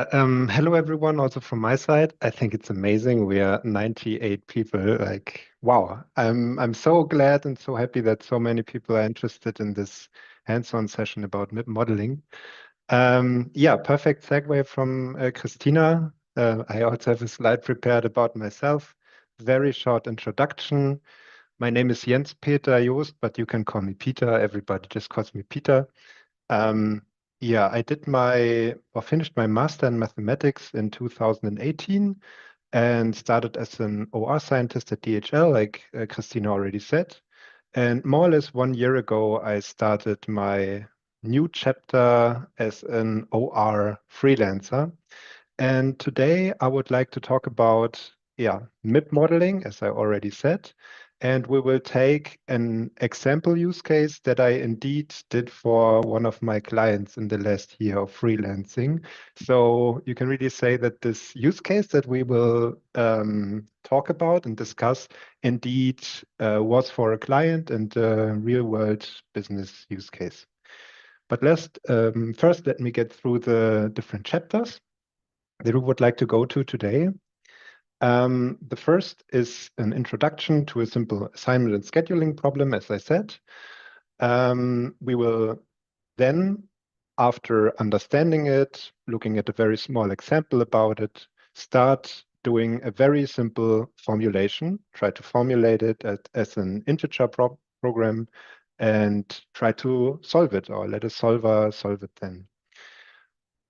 Hello everyone, also from my side. I think it's amazing. We are 98 people. Like, wow. I'm so glad and so happy that so many people are interested in this hands-on session about MIP modeling. Yeah, perfect segue from Christina. I also have a slide prepared about myself. Very short introduction. My name is Jens Peter Joost, but you can call me Peter. Everybody just calls me Peter. Um, yeah, I did finished my master in mathematics in 2018 and started as an OR scientist at DHL, like Christina already said. And more or less 1 year ago, I started my new chapter as an OR freelancer. And today I would like to talk about, MIP modeling, as I already said. And we will take an example use case that I indeed did for one of my clients in the last year of freelancing. So you can really say that this use case that we will talk about and discuss indeed was for a client and a real world business use case. But first, let me get through the different chapters that we would like to go to today. The first is an introduction to a simple assignment and scheduling problem, as I said. We will then, after understanding it, looking at a very small example about it, start doing a very simple formulation, try to formulate it as an integer program and try to solve it, or let a solver solve it then.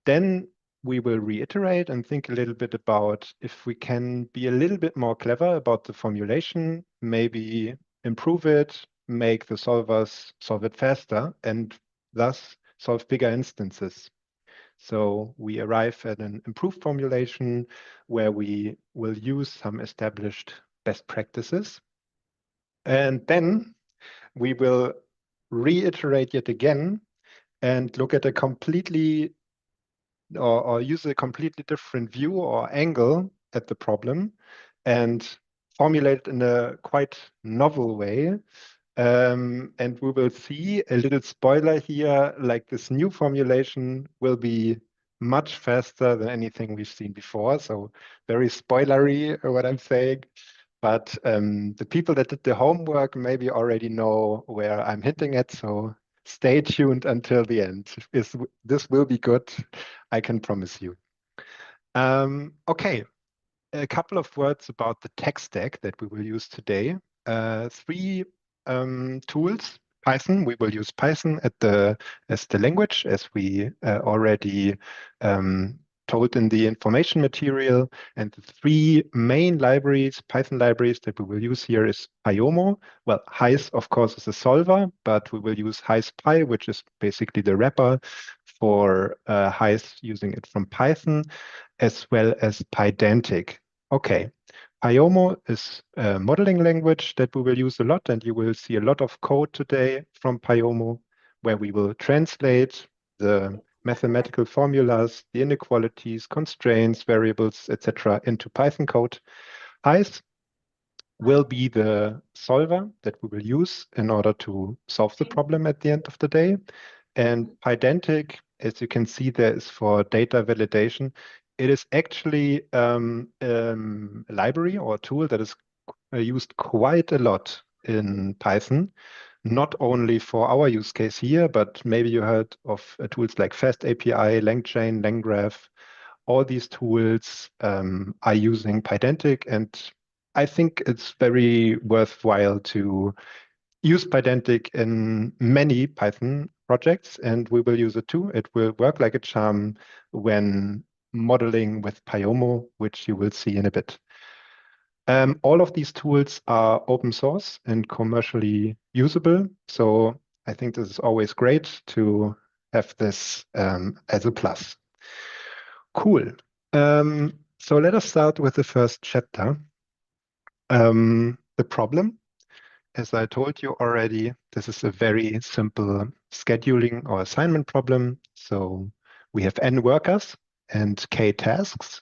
Then we will reiterate and think a little bit about if we can be a little bit more clever about the formulation, maybe improve it, make the solvers solve it faster, and thus solve bigger instances. So we arrive at an improved formulation where we will use some established best practices. And then we will reiterate yet again and look at a completely or use a completely different view or angle at the problem and formulate it in a quite novel way. And we will see a little spoiler here, like this new formulation will be much faster than anything we've seen before. So very spoilery what I'm saying. But the people that did the homework maybe already know where I'm hinting at. So stay tuned until the end. This will be good, I can promise you. Okay, a couple of words about the tech stack that we will use today. Three tools. Python, we will use Python as the language, as we already told in the information material. And the three main libraries, Python libraries that we will use here is Pyomo. Well, Heiss, of course, is a solver, but we will use HeissPy, which is basically the wrapper for Heiss using it from Python, as well as Pydantic. Okay, Pyomo is a modeling language that we will use a lot, and you will see a lot of code today from Pyomo, where we will translate the mathematical formulas, the inequalities, constraints, variables, etc., into Python code. Heiss will be the solver that we will use in order to solve the problem at the end of the day. And Pydantic, as you can see, there is for data validation. It is actually a library or a tool that is used quite a lot in Python, not only for our use case here, but maybe you heard of tools like FastAPI, LangChain, LangGraph. All these tools are using Pydantic, and I think it's very worthwhile to use Pydantic in many Python projects, and we will use it too. It will work like a charm when modeling with Pyomo, which you will see in a bit. All of these tools are open source and commercially usable. So I think this is always great to have this as a plus. Cool. So let us start with the first chapter. The problem, as I told you already, this is a very simple scheduling or assignment problem. So we have n workers and k tasks.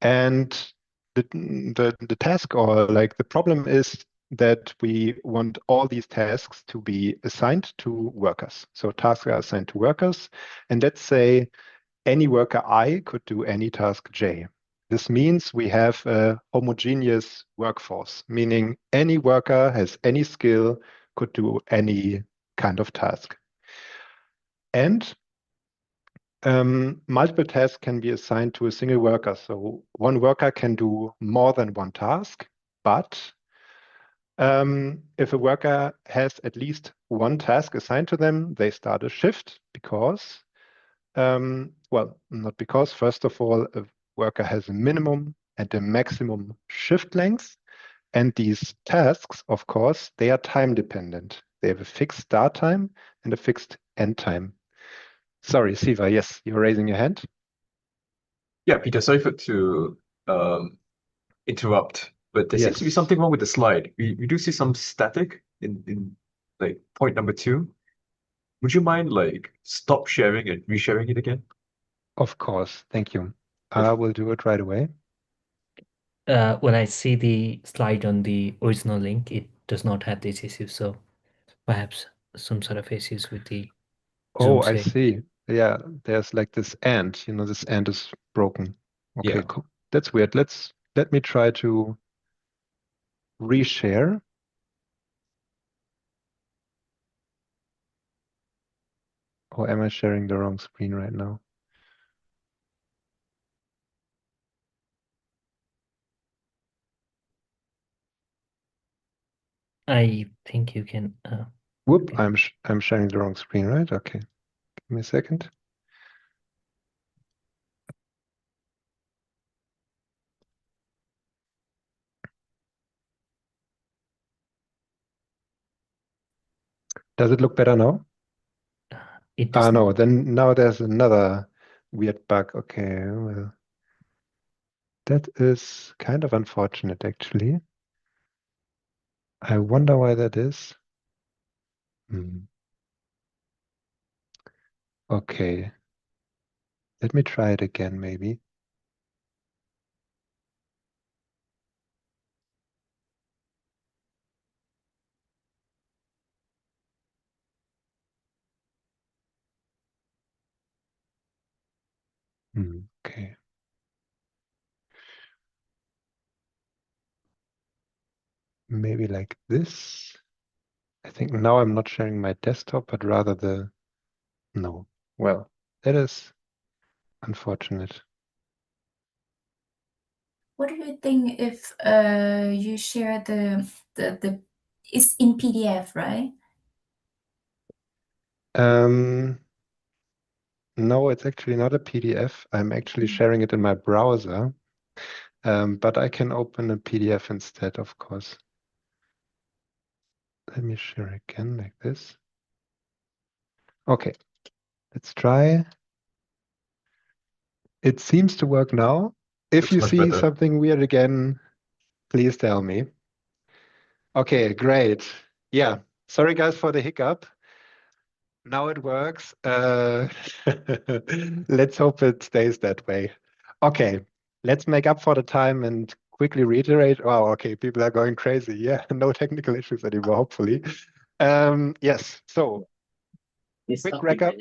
And the task or like the problem is that we want all these tasks to be assigned to workers. So tasks are assigned to workers. And let's say any worker I could do any task J. This means we have a homogeneous workforce, meaning any worker has any skill, could do any kind of task. And multiple tasks can be assigned to a single worker. So one worker can do more than one task, but if a worker has at least one task assigned to them, they start a shift because, well, not because, first of all, a worker has a minimum and a maximum shift length. And these tasks, of course, they are time dependent. They have a fixed start time and a fixed end time. Sorry, Siva, yes, you're raising your hand. Yeah, Peter, sorry to interrupt, but there seems to be Yes, something wrong with the slide. We do see some static in like point number 2. Would you mind like stop sharing and resharing it again? of course. Thank you. I Yes. will do it right away. When I see the slide on the original link, it does not have this issue. So perhaps some sort of issues with the Oh, Zoom I sync. see. Yeah, there's like this and, this and is broken. Okay, Yeah. cool. That's weird. Let me try to reshare. Or am I sharing the wrong screen right now? I think you can. Whoop, Okay. I'm sharing the wrong screen, right? Okay. Give me a second. Does it look better now? It does No, not. then now there's another weird bug. Okay, well, that is kind of unfortunate, actually. I wonder why that is. Okay, let me try it again, maybe. Okay. Maybe like this. I think now I'm not sharing my desktop, but rather no. Well, that is unfortunate. What do you think if you share the it's in PDF, right? No, it's actually not a PDF. I'm actually sharing it in my browser, but I can open a PDF instead, of course. Let me share again like this. Okay, let's try. It seems to work now. If Looks you much see better. something weird again, please tell me. Okay, great. Yeah, sorry guys for the hiccup. Now it works. Let's hope it stays that way. Okay, let's make up for the time and quickly reiterate. Wow, okay, people are going crazy. Yeah, no technical issues anymore, hopefully. Yes, so quick wrap up.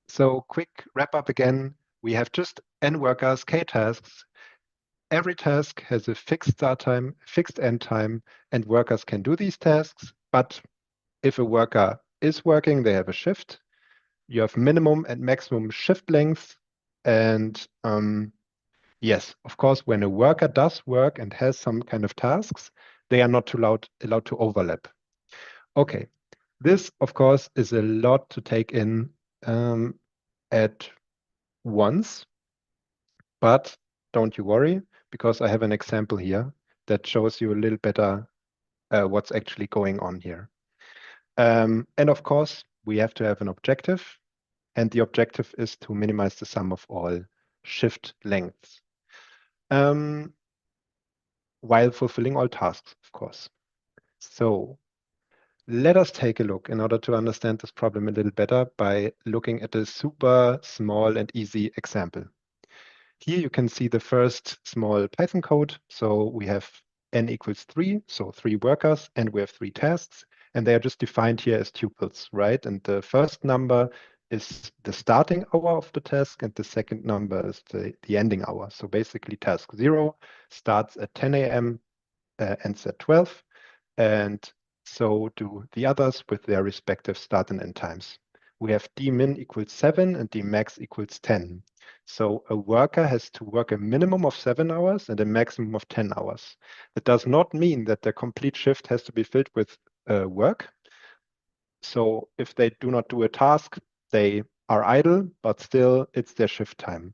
So quick wrap up again. We have just n workers, k tasks. Every task has a fixed start time, fixed end time, and workers can do these tasks. But if a worker is working, they have a shift. You have minimum and maximum shift length. And yes, of course, when a worker does work and has some kind of tasks, they are not allowed to overlap. Okay, this, of course, is a lot to take in at once, but don't you worry, because I have an example here that shows you a little better what's actually going on here. And of course, we have to have an objective, and the objective is to minimize the sum of all shift lengths while fulfilling all tasks, of course. So let us take a look in order to understand this problem a little better by looking at a super small and easy example. Here you can see the first small Python code. So we have n equals 3, so 3 workers, and we have 3 tasks, and they are just defined here as tuples, right? And the first number is the starting hour of the task, and the second number is the ending hour. So basically task 0 starts at 10 a.m., ends at 12, and so do the others with their respective start and end times. We have dmin equals 7 and dmax equals 10. So a worker has to work a minimum of 7 hours and a maximum of 10 hours. That does not mean that the complete shift has to be filled with work. So if they do not do a task, they are idle, but still it's their shift time,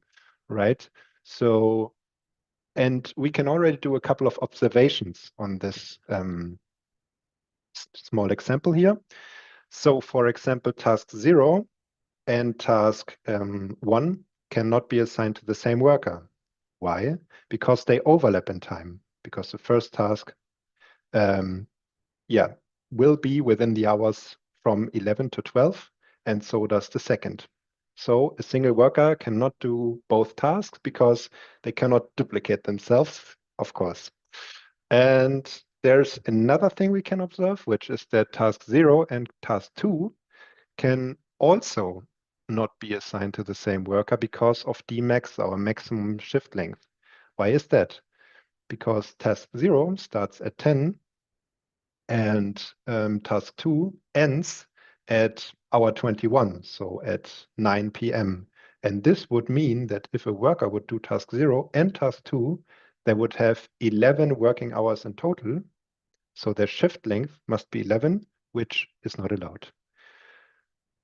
right? So, and we can already do a couple of observations on this small example here. So for example, task 0 and task 1 cannot be assigned to the same worker. Why? Because they overlap in time, because the first task will be within the hours from 11 to 12, and so does the second. So a single worker cannot do both tasks because they cannot duplicate themselves, of course. And there's another thing we can observe, which is that task 0 and task 2 can also not be assigned to the same worker because of dmax, our maximum shift length. Why is that? Because task 0 starts at 10 and task 2 ends at hour 21, so at 9 p.m. And this would mean that if a worker would do task 0 and task 2, they would have 11 working hours in total. So their shift length must be 11, which is not allowed.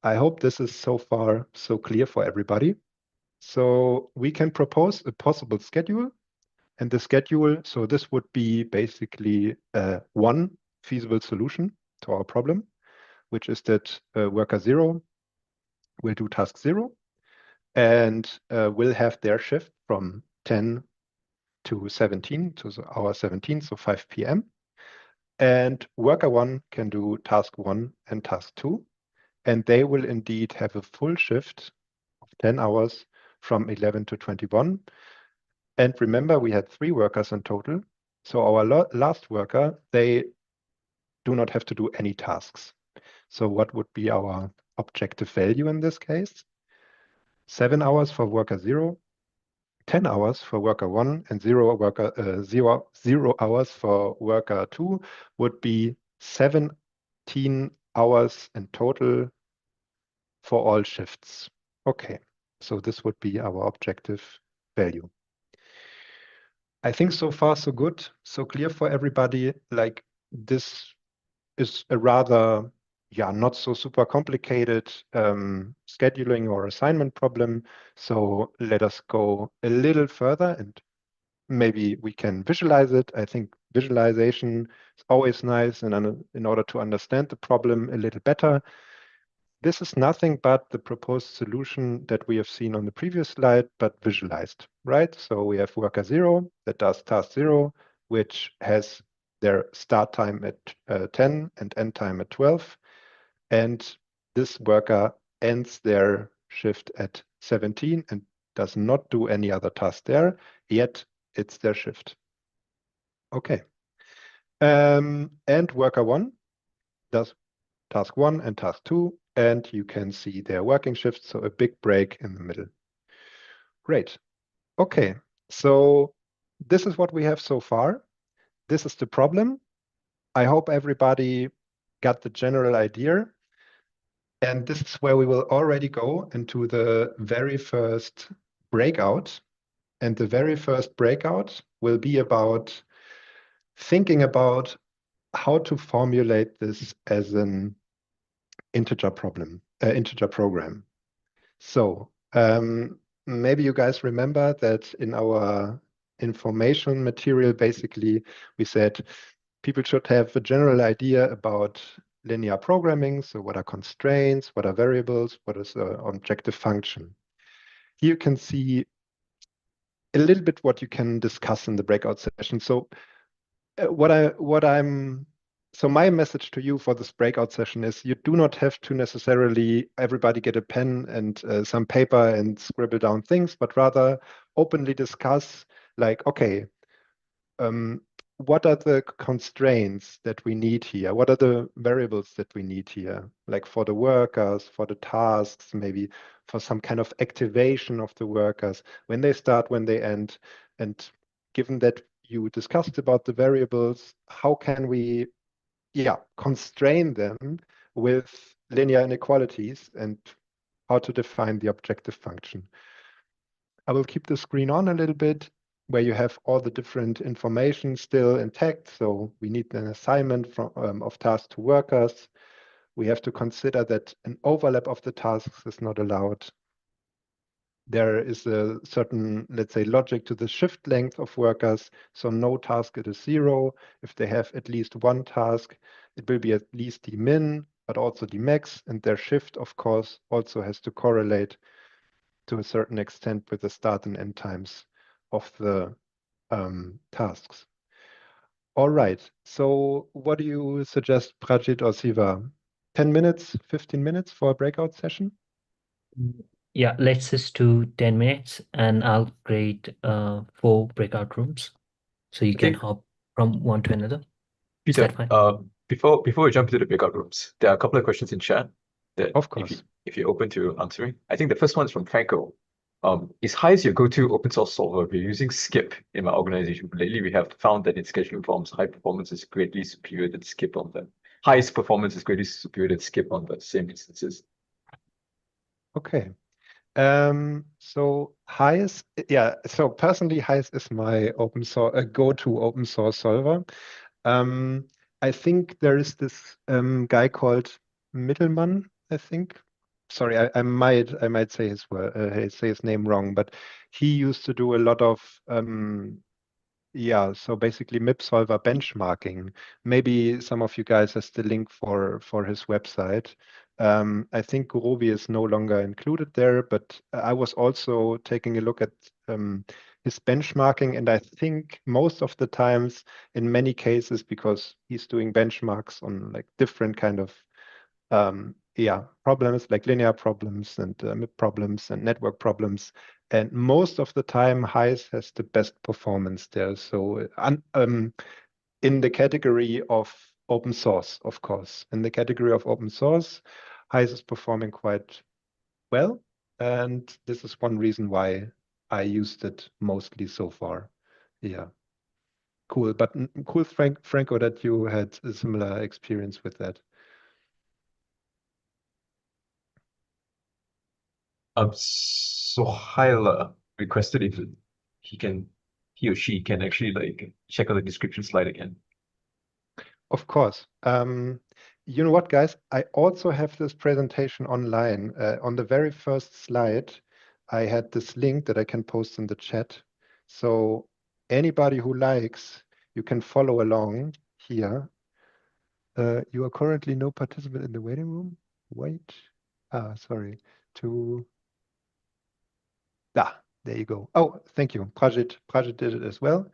I hope this is so far so clear for everybody. So we can propose a possible schedule. And the schedule, so this would be basically one feasible solution to our problem, which is that worker 0 will do task 0 and will have their shift from 10 to 17, to the hour 17, so 5 p.m. And worker 1 can do task 1 and task 2, and they will indeed have a full shift of 10 hours from 11 to 21. And remember, we had 3 workers in total. So our last worker, they do not have to do any tasks. So what would be our objective value in this case? 7 hours for worker 0, 10 hours for worker 1, and 0 hours for worker 2 would be 17 hours in total for all shifts. Okay, so this would be our objective value. I think so far so good, so clear for everybody. Like this is a rather, not so super complicated scheduling or assignment problem. So let us go a little further and maybe we can visualize it. I think visualization is always nice, and in order to understand the problem a little better. This is nothing but the proposed solution that we have seen on the previous slide, but visualized, right? So we have worker 0 that does task 0, which has their start time at 10 and end time at 12. And this worker ends their shift at 17 and does not do any other task there, yet it's their shift. Okay. And worker 1 does task 1 and task 2, and you can see their working shifts, so a big break in the middle. Great. Okay, so this is what we have so far. This is the problem. I hope everybody got the general idea. And this is where we will already go into the very first breakout. And the very first breakout will be about thinking about how to formulate this as an integer program. So maybe you guys remember that in our information material, basically, we said people should have a general idea about linear programming. So what are constraints? What are variables? What is an objective function? Here you can see a little bit what you can discuss in the breakout session. So so my message to you for this breakout session is you do not have to necessarily everybody get a pen and some paper and scribble down things, but rather openly discuss like, okay, what are the constraints that we need here? What are the variables that we need here? Like for the workers, for the tasks, maybe for some kind of activation of the workers, when they start, when they end. And given that you discussed about the variables, how can we, constrain them with linear inequalities and how to define the objective function? I will keep the screen on a little bit where you have all the different information still intact. So we need an assignment from, of tasks to workers. We have to consider that an overlap of the tasks is not allowed. There is a certain, let's say, logic to the shift length of workers. So no task is 0. If they have at least one task, it will be at least the min, but also the max. And their shift, of course, also has to correlate to a certain extent with the start and end times of the tasks. All right, so what do you suggest, Prajit or Siva? 10 minutes, 15 minutes for a breakout session? Yeah, let's just do 10 minutes and I'll create 4 breakout rooms. So you can hop from one to another. Is Peter, that fine? before we jump into the breakout rooms, there are a couple of questions in chat that Of course. if you're open to answering. I think the first one is from Franco. Is Highs your go-to open source solver? We're using Skip in my organization. Lately, we have found that in scheduling forms, high performance is greatly superior than Skip on the highest performance is greatly superior than Skip on the same instances. Okay. So Highs, so personally, Highs is my open source go-to open source solver. I think there is this guy called Mittelmann, I think. Sorry, I might say his name wrong, but he used to do a lot of so basically MIP solver benchmarking. Maybe some of you guys has the link for his website. I think Gurobi is no longer included there, but I was also taking a look at his benchmarking, and I think most of the times, in many cases, because he's doing benchmarks on like different kind of problems like linear problems and MIP problems and network problems. And most of the time, Highs has the best performance there. So in the category of open source, of course, in the category of open source, Highs is performing quite well. And this is one reason why I used it mostly so far. Yeah. Cool. But cool, Franco, that you had a similar experience with that. So Hyla requested if he or she can actually like check out the description slide again. Of course. You know what, guys? I also have this presentation online. On the very first slide, I had this link that I can post in the chat. So anybody who likes, you can follow along here. You are currently no participant in the waiting room. Wait. Sorry. There you go. Oh, thank you. Prajit did it as well.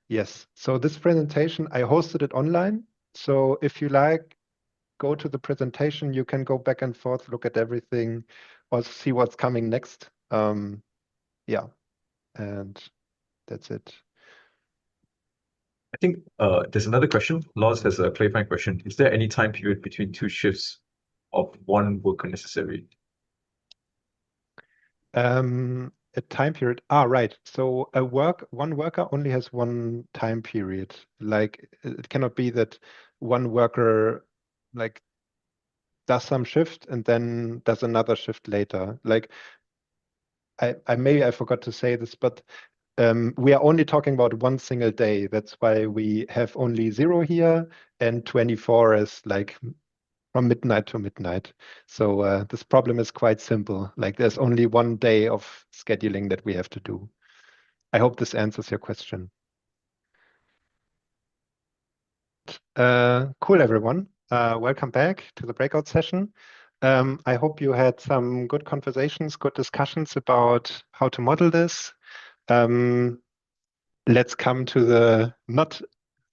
Yes. So this presentation, I hosted it online. So if you like, go to the presentation. You can go back and forth, look at everything, also see what's coming next. And that's it. I think there's another question. Laws has a clarifying question. Is there any time period between 2 shifts of 1 worker necessary? A time period. Right. So one worker only has one time period. Like it cannot be that one worker like does some shift and then does another shift later. Like maybe I forgot to say this, but we are only talking about one single day. That's why we have only 0 here, and 24 is like from midnight to midnight. So this problem is quite simple. Like there's only one day of scheduling that we have to do. I hope this answers your question. Cool, everyone. Welcome back to the breakout session. I hope you had some good conversations, good discussions about how to model this. Let's come to not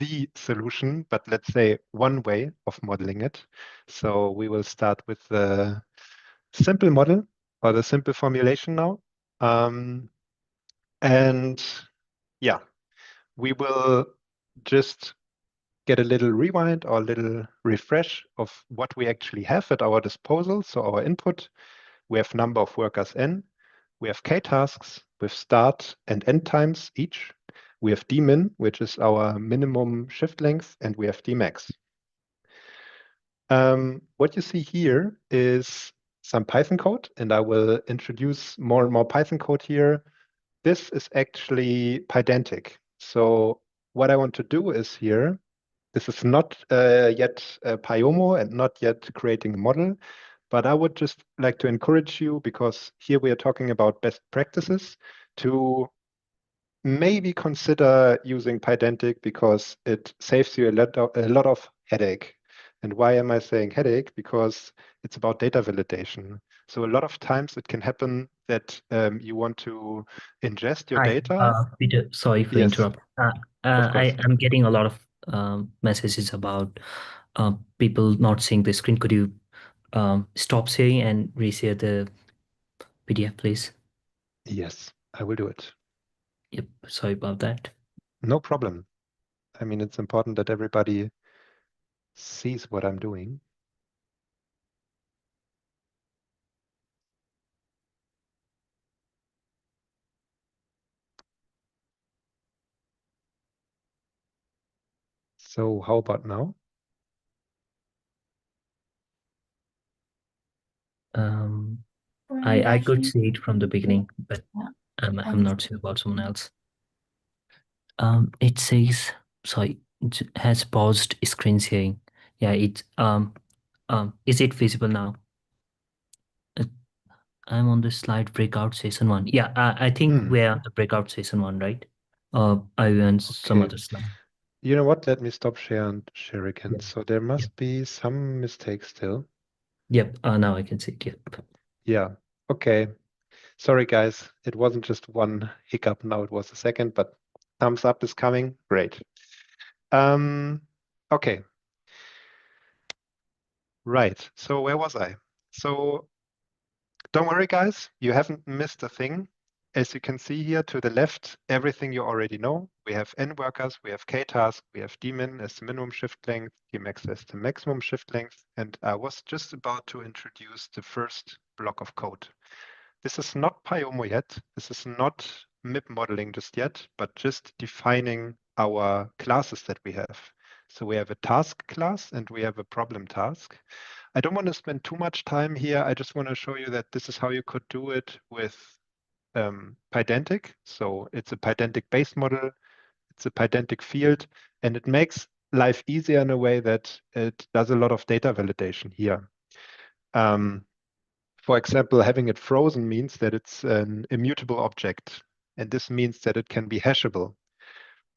the solution, but let's say one way of modeling it. So we will start with the simple model or the simple formulation now. And we will just get a little rewind or a little refresh of what we actually have at our disposal. So our input, we have number of workers n, we have k tasks with start and end times each. We have dmin, which is our minimum shift length, and we have dmax. What you see here is some Python code, and I will introduce more and more Python code here. This is actually Pydantic. So what I want to do is here, this is not yet Pyomo and not yet creating a model, but I would just like to encourage you, because here we are talking about best practices, to maybe consider using Pydantic, because it saves you a lot of headache. And why am I saying headache? Because it's about data validation. So a lot of times it can happen that you want to ingest your Hi, data. Peter, sorry for Yes, interrupt. of course. I'm getting a lot of messages about people not seeing the screen. Could you stop sharing and reshare the PDF, please? Yes, I will do it. Yep, sorry about that. No problem. I mean, it's important that everybody sees what I'm doing. So how about now? I could see it from the beginning, but Yeah. I'm not sure about someone else. It says, sorry, it has paused screen sharing. Yeah, is it visible now? I'm on the slide breakout session 1. Yeah, I think we're on the breakout session 1, right? I on some Okay. other slide. You know what? Let me stop share and share again. Yeah. So there must be some mistakes still. Yep, now I can see it. Yep. Yeah. Okay. Sorry, guys. It wasn't just one hiccup. Now it was a second, but thumbs up is coming. Great. Okay. Right. So where was I? So don't worry, guys. You haven't missed a thing. As you can see here to the left, everything you already know. We have n workers, we have k tasks, we have dmin as the minimum shift length, dmax as the maximum shift length. And I was just about to introduce the first block of code. This is not Pyomo yet. This is not MIP modeling just yet, but just defining our classes that we have. So we have a task class and we have a problem task. I don't want to spend too much time here. I just want to show you that this is how you could do it with Pydantic. So it's a Pydantic base model. It's a Pydantic field, and it makes life easier in a way that it does a lot of data validation here. For example, having it frozen means that it's an immutable object, and this means that it can be hashable.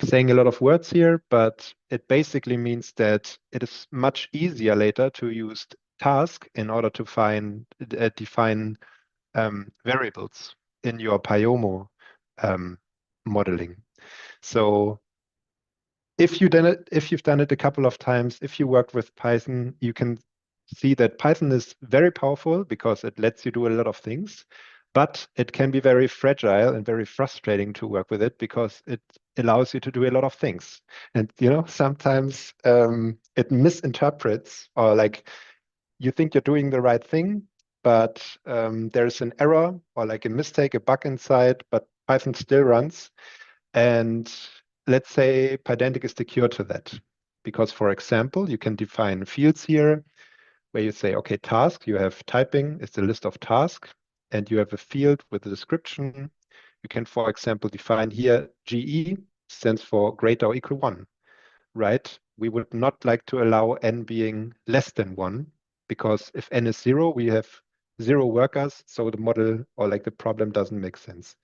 Saying a lot of words here, but it basically means that it is much easier later to use task in order to define variables in your Pyomo modeling. So if you've done it a couple of times, if you work with Python, you can see that Python is very powerful because it lets you do a lot of things, but it can be very fragile and very frustrating to work with it because it allows you to do a lot of things. And sometimes it misinterprets, or like you think you're doing the right thing, but there's an error or like a mistake, a bug inside, but Python still runs. And let's say Pydantic is the cure to that. Because, for example, you can define fields here where you say, okay, task, you have typing is the list of tasks, and you have a field with a description. You can, for example, define here GE stands for greater or equal 1, right? We would not like to allow n being less than 1, because if n is 0, we have 0 workers, so the model or like the problem doesn't make sense.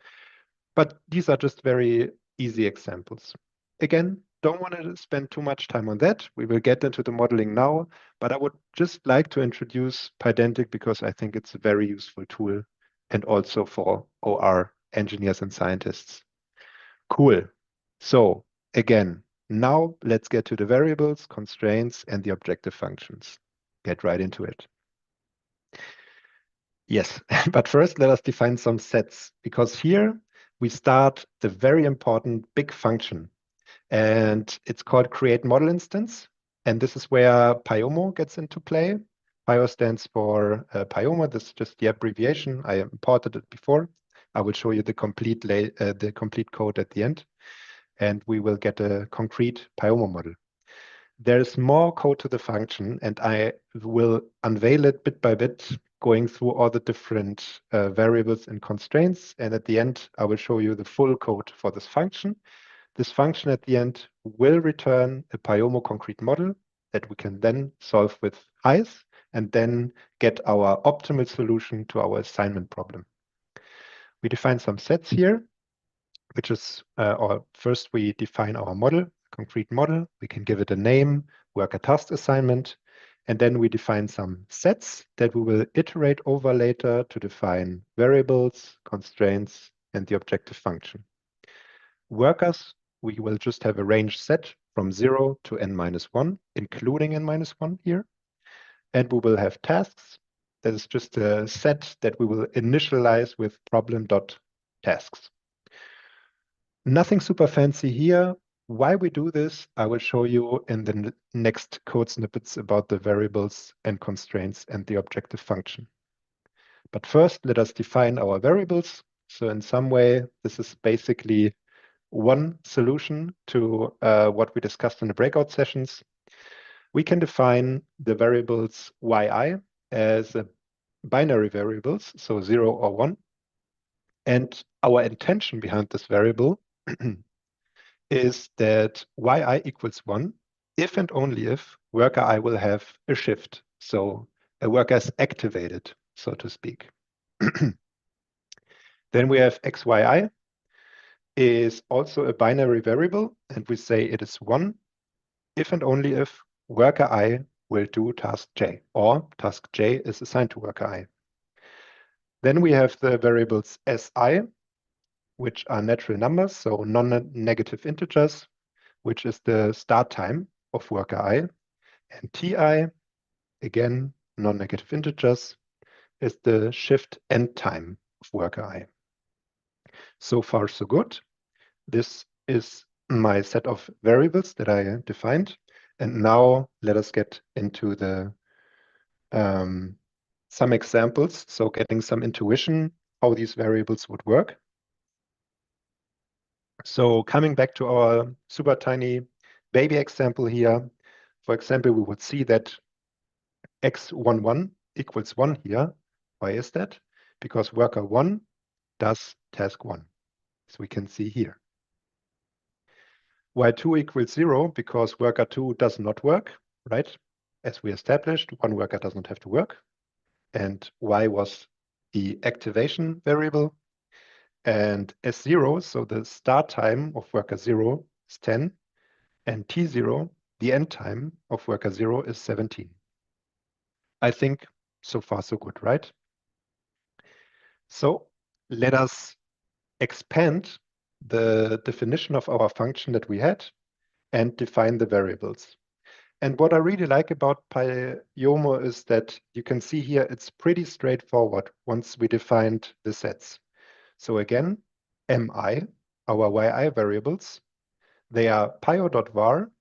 But these are just very easy examples. Again, don't want to spend too much time on that. We will get into the modeling now, but I would just like to introduce Pydantic because I think it's a very useful tool, and also for OR engineers and scientists. Cool. So again, now let's get to the variables, constraints, and the objective functions. Get right into it. Yes, but first let us define some sets, because here we start the very important big function. and it's called create model instance. And this is where Pyomo gets into play. Pyo stands for Pyomo. This is just the abbreviation. I imported it before. I will show you the complete code at the end, and we will get a concrete Pyomo model. There's more code to the function, and I will unveil it bit by bit, going through all the different variables and constraints. And at the end, I will show you the full code for this function. This function at the end will return a Pyomo concrete model that we can then solve with highs and then get our optimal solution to our assignment problem. We define some sets here, which is, or first we define our model, concrete model. We can give it a name, worker task assignment, and then we define some sets that we will iterate over later to define variables, constraints, and the objective function. Workers, we will just have a range set from 0 to n-1, including n-1 here. And we will have tasks. That is just a set that we will initialize with problem.tasks. Nothing super fancy here. Why we do this, I will show you in the next code snippets about the variables and constraints and the objective function. But first, let us define our variables. So in some way, this is basically one solution to what we discussed in the breakout sessions. We can define the variables yi as binary variables, so 0 or 1. And our intention behind this variable is that yi equals 1 if and only if worker I will have a shift. So a worker is activated, so to speak. Then we have xyi is also a binary variable, and we say it is 1 if and only if worker I will do task j, or task j is assigned to worker I. Then we have the variables si, which are natural numbers, so non-negative integers, which is the start time of worker I. And ti, again, non-negative integers, is the shift end time of worker I. So far, so good. This is my set of variables that I defined. And now let us get into the some examples, so getting some intuition how these variables would work. So coming back to our super tiny baby example here, for example, we would see that x11 equals 1 here. Why is that? Because worker 1 does task 1, as we can see here. Y2 equals 0 because worker 2 does not work, right? As we established, one worker does not have to work. And y was the activation variable. And S0, so the start time of worker 0 is 10. And T0, the end time of worker 0 is 17. I think so far so good, right? So let us expand the definition of our function that we had and define the variables. And what I really like about Pyomo is that you can see here it's pretty straightforward once we defined the sets. So again, mi, our yi variables, they are pyo.var,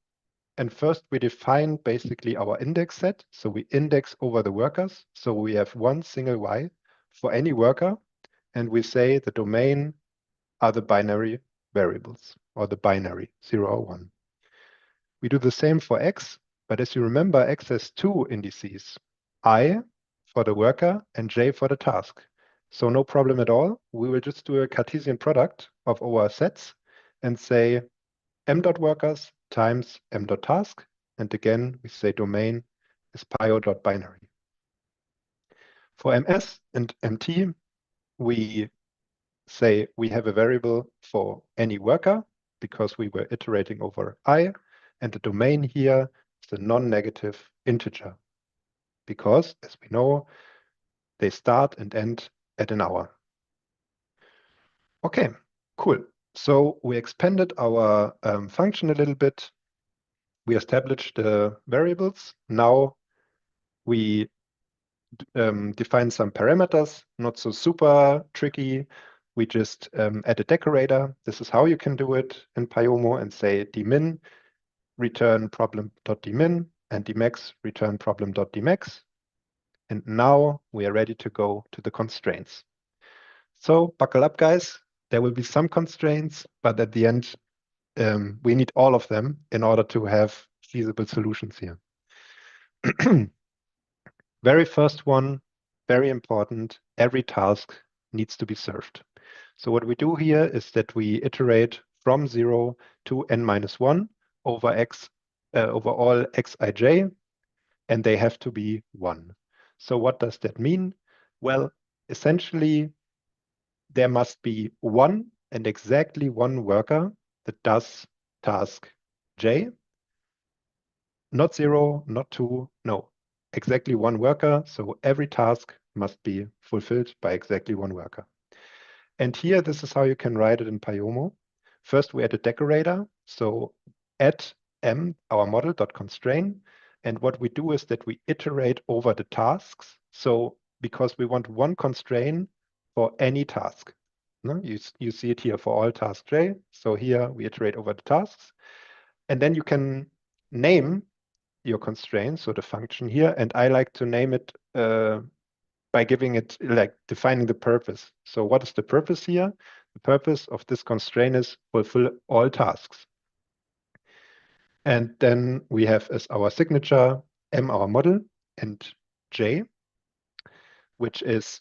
and first we define basically our index set. So we index over the workers. So we have one single y for any worker, and we say the domain are the binary variables, or the binary 0 or 1. We do the same for x, but as you remember, x has two indices, I for the worker and j for the task. So no problem at all. We will just do a Cartesian product of our sets and say m.workers times m.task. And again, we say domain is pyo.binary. For ms and mt, we say we have a variable for any worker because we were iterating over I, and the domain here is the non-negative integer because, as we know, they start and end at an hour. Okay, cool. So we expanded our function a little bit. We established the variables. Now we define some parameters, not so super tricky. we just add a decorator. This is how you can do it in Pyomo, and say dmin return problem.dmin and dmax return problem.dmax. And now we are ready to go to the constraints. So buckle up, guys. There will be some constraints, but at the end, we need all of them in order to have feasible solutions here. Very first one, very important, every task needs to be served. So what we do here is that we iterate from 0 to n-1 over x over all xij, and they have to be 1. So what does that mean? Well, essentially, there must be one and exactly one worker that does task j, not 0, not 2, no, exactly one worker. So every task must be fulfilled by exactly one worker. And here, this is how you can write it in Pyomo. First, we add a decorator. So add m, our model.constraint. And what we do is that we iterate over the tasks. So because we want one constraint for any task. No? You see it here for all task j. So here we iterate over the tasks. And then you can name your constraint, so the function here. And I like to name it by giving it, like defining the purpose. So what is the purpose here? The purpose of this constraint is fulfill all tasks. And then we have as our signature m, our model, and j, which is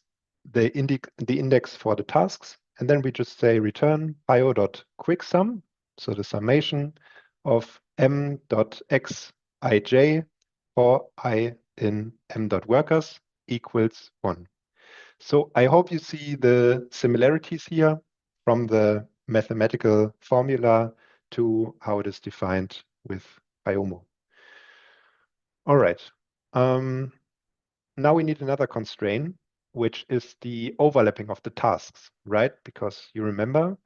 the index for the tasks. And then we just say return pio.quicksum, so the summation of m.xij for I in m.workers equals 1. So I hope you see the similarities here from the mathematical formula to how it is defined with Pyomo. All right. Now we need another constraint, which is the overlapping of the tasks, right? Because you remember,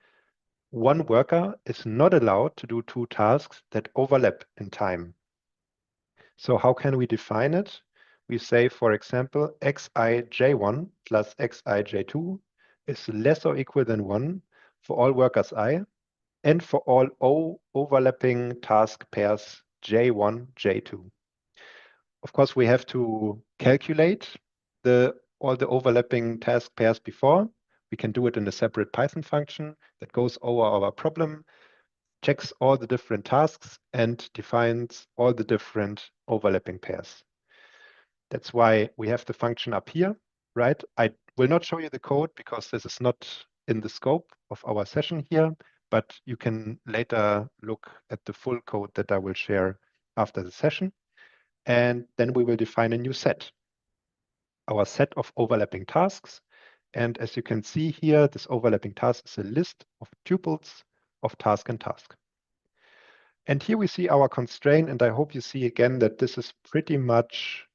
one worker is not allowed to do two tasks that overlap in time. So how can we define it? We say, for example, xij1 plus xij2 is less or equal than 1 for all workers I and for all O overlapping task pairs j1, j2. Of course, we have to calculate all the overlapping task pairs before. We can do it in a separate Python function that goes over our problem, checks all the different tasks, and defines all the different overlapping pairs. That's why we have the function up here, right? I will not show you the code because this is not in the scope of our session here, but you can later look at the full code that I will share after the session. And then we will define a new set, our set of overlapping tasks. And as you can see here, this overlapping task is a list of tuples of task and task. And here we see our constraint, and I hope you see again that this is pretty much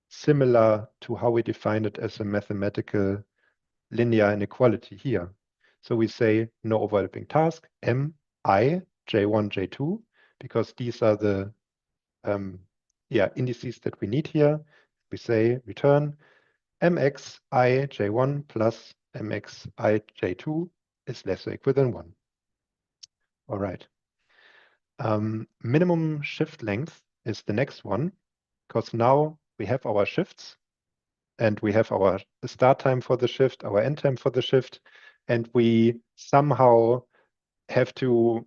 similar to how we define it as a mathematical linear inequality here. So we say no overlapping task, m, I, j1, j2, because these are the indices that we need here. We say return mx I j1 plus mx I j2 is less or equal than 1. All right. Minimum shift length is the next one, because now we have our shifts and we have our start time for the shift, our end time for the shift, and we somehow have to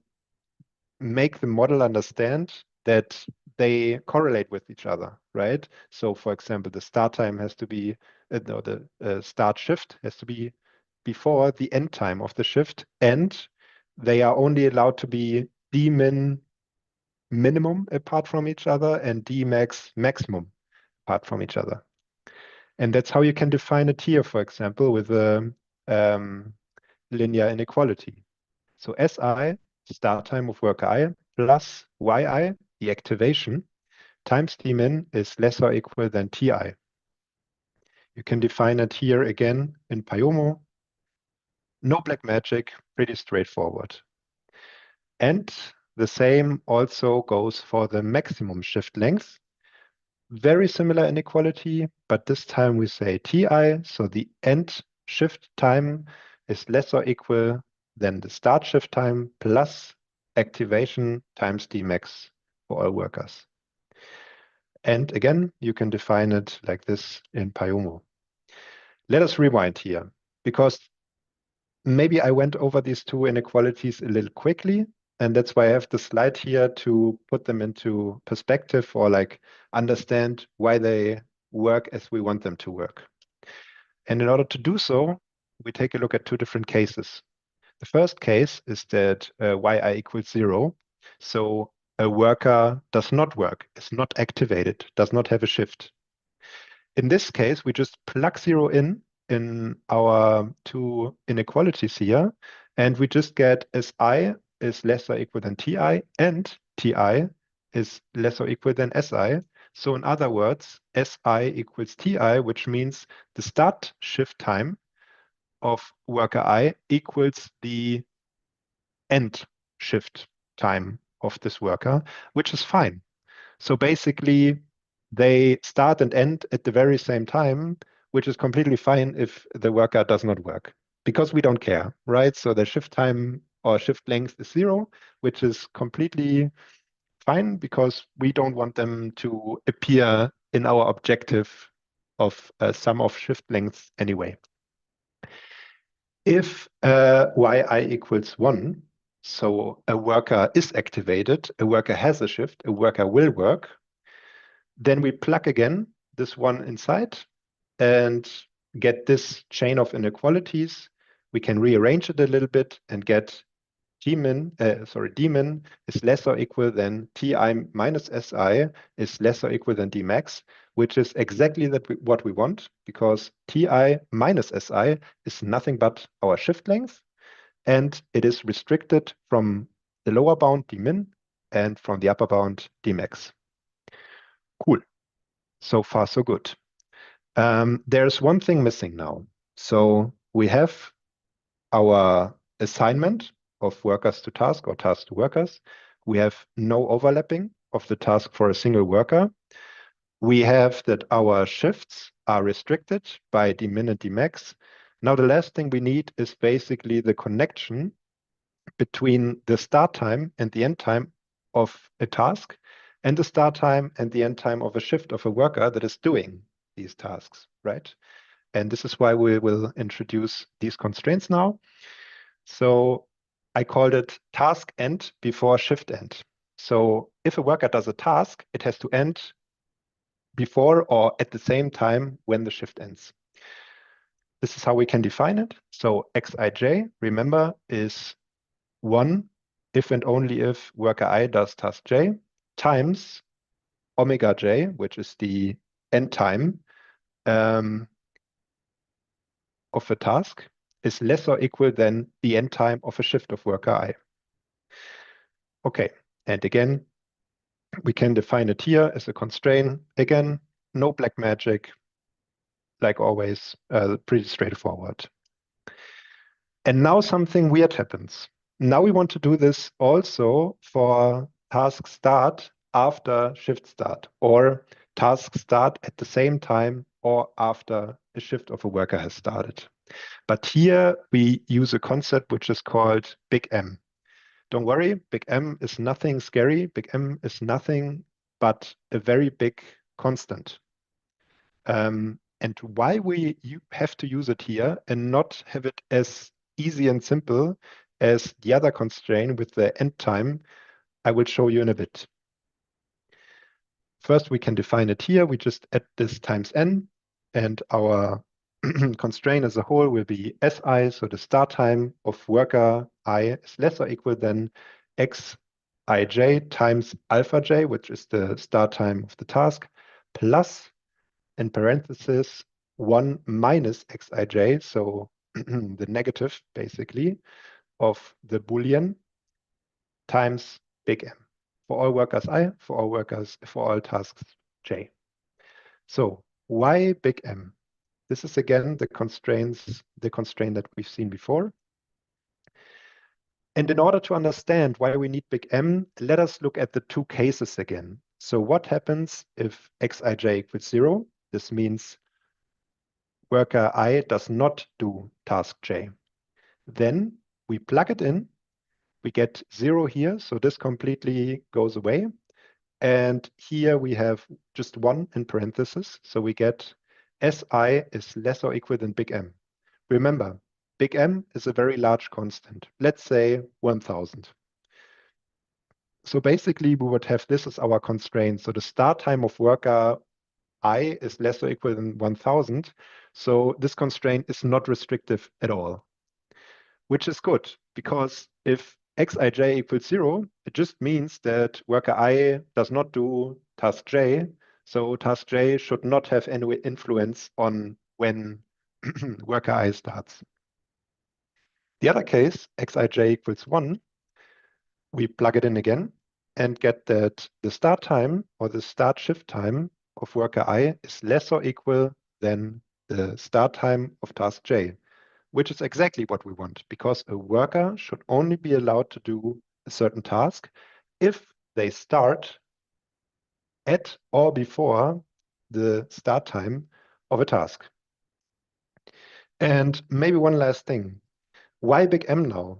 make the model understand that they correlate with each other, right? So for example, the start time has to be, the start shift has to be before the end time of the shift, and they are only allowed to be dmin minimum apart from each other and dmax maximum apart from each other. And that's how you can define it here, for example, with a linear inequality. So Si, start time of worker I, plus Yi, the activation, times dmin is less or equal than Ti. You can define it here again in Pyomo. No black magic, pretty straightforward. And the same also goes for the maximum shift length. Very similar inequality, but this time we say Ti, so the end shift time is less or equal than the start shift time plus activation times Dmax for all workers. And again, you can define it like this in Pyomo. Let us rewind here, because maybe I went over these two inequalities a little quickly, and that's why I have the slide here to put them into perspective or like understand why they work as we want them to work. And in order to do so, we take a look at two different cases. The first case is that yi equals 0. So a worker does not work, is not activated, does not have a shift. In this case, we just plug 0 in our two inequalities here, and we just get Si is less or equal than Ti, and Ti is less or equal than Si. So in other words, Si equals Ti, which means the start shift time of worker I equals the end shift time of this worker, which is fine. So basically, they start and end at the very same time, which is completely fine if the worker does not work, because we don't care, right? So the shift time or shift length is 0, which is completely fine because we don't want them to appear in our objective of sum of shift lengths anyway. If yi equals 1, so a worker is activated, a worker has a shift, a worker will work, then we plug again this one inside and get this chain of inequalities. We can rearrange it a little bit and get dmin is less or equal than Ti minus Si is less or equal than Dmax, which is exactly what we want, because Ti minus Si is nothing but our shift length, and it is restricted from the lower bound Dmin and from the upper bound Dmax. Cool. So far, so good. There's one thing missing now. So we have our assignment of workers to task or task to workers. We have no overlapping of the task for a single worker. We have that our shifts are restricted by dmin and dmax. Now the last thing we need is basically the connection between the start time and the end time of a task, and the start time and the end time of a shift of a worker that is doing these tasks, right? And this is why we will introduce these constraints now. So I called it task end before shift end. So if a worker does a task, it has to end before or at the same time when the shift ends. This is how we can define it. So xij, remember, is 1 if and only if worker I does task j times omega j, which is the end time of a task, is less or equal than the end time of a shift of worker I. Okay, and again, we can define it here as a constraint. Again, no black magic, like always, pretty straightforward. And now something weird happens. Now we want to do this also for task start after shift start, or task start at the same time or after a shift of a worker has started. But here we use a concept which is called big M. Don't worry, big M is nothing scary. Big M is nothing but a very big constant. And why we have to use it here and not have it as easy and simple as the other constraint with the end time, I will show you in a bit. First, we can define it here. We just add this times n, and our constraint as a whole will be Si, so the start time of worker I is less or equal than xij times alpha j, which is the start time of the task, plus, in parentheses, 1 minus xij, so the negative, basically, of the Boolean times big M. For all workers I, for all tasks j. So why big M? This is again the constraint that we've seen before. And in order to understand why we need big M, let us look at the two cases again. So what happens if xij equals 0? This means worker I does not do task j. Then we plug it in. We get 0 here, so this completely goes away. And here we have just 1 in parentheses, so we get Si is less or equal than big M. Remember, big M is a very large constant. Let's say 1000. So basically, we would have this as our constraint. So the start time of worker I is less or equal than 1000. So this constraint is not restrictive at all, which is good, because if xij equals 0, it just means that worker I does not do task j. So task j should not have any influence on when worker I starts. The other case, xij equals 1, we plug it in again and get that the start time or the start shift time of worker I is less or equal than the start time of task j, which is exactly what we want, because a worker should only be allowed to do a certain task if they start at or before the start time of a task. And maybe one last thing. Why big M now?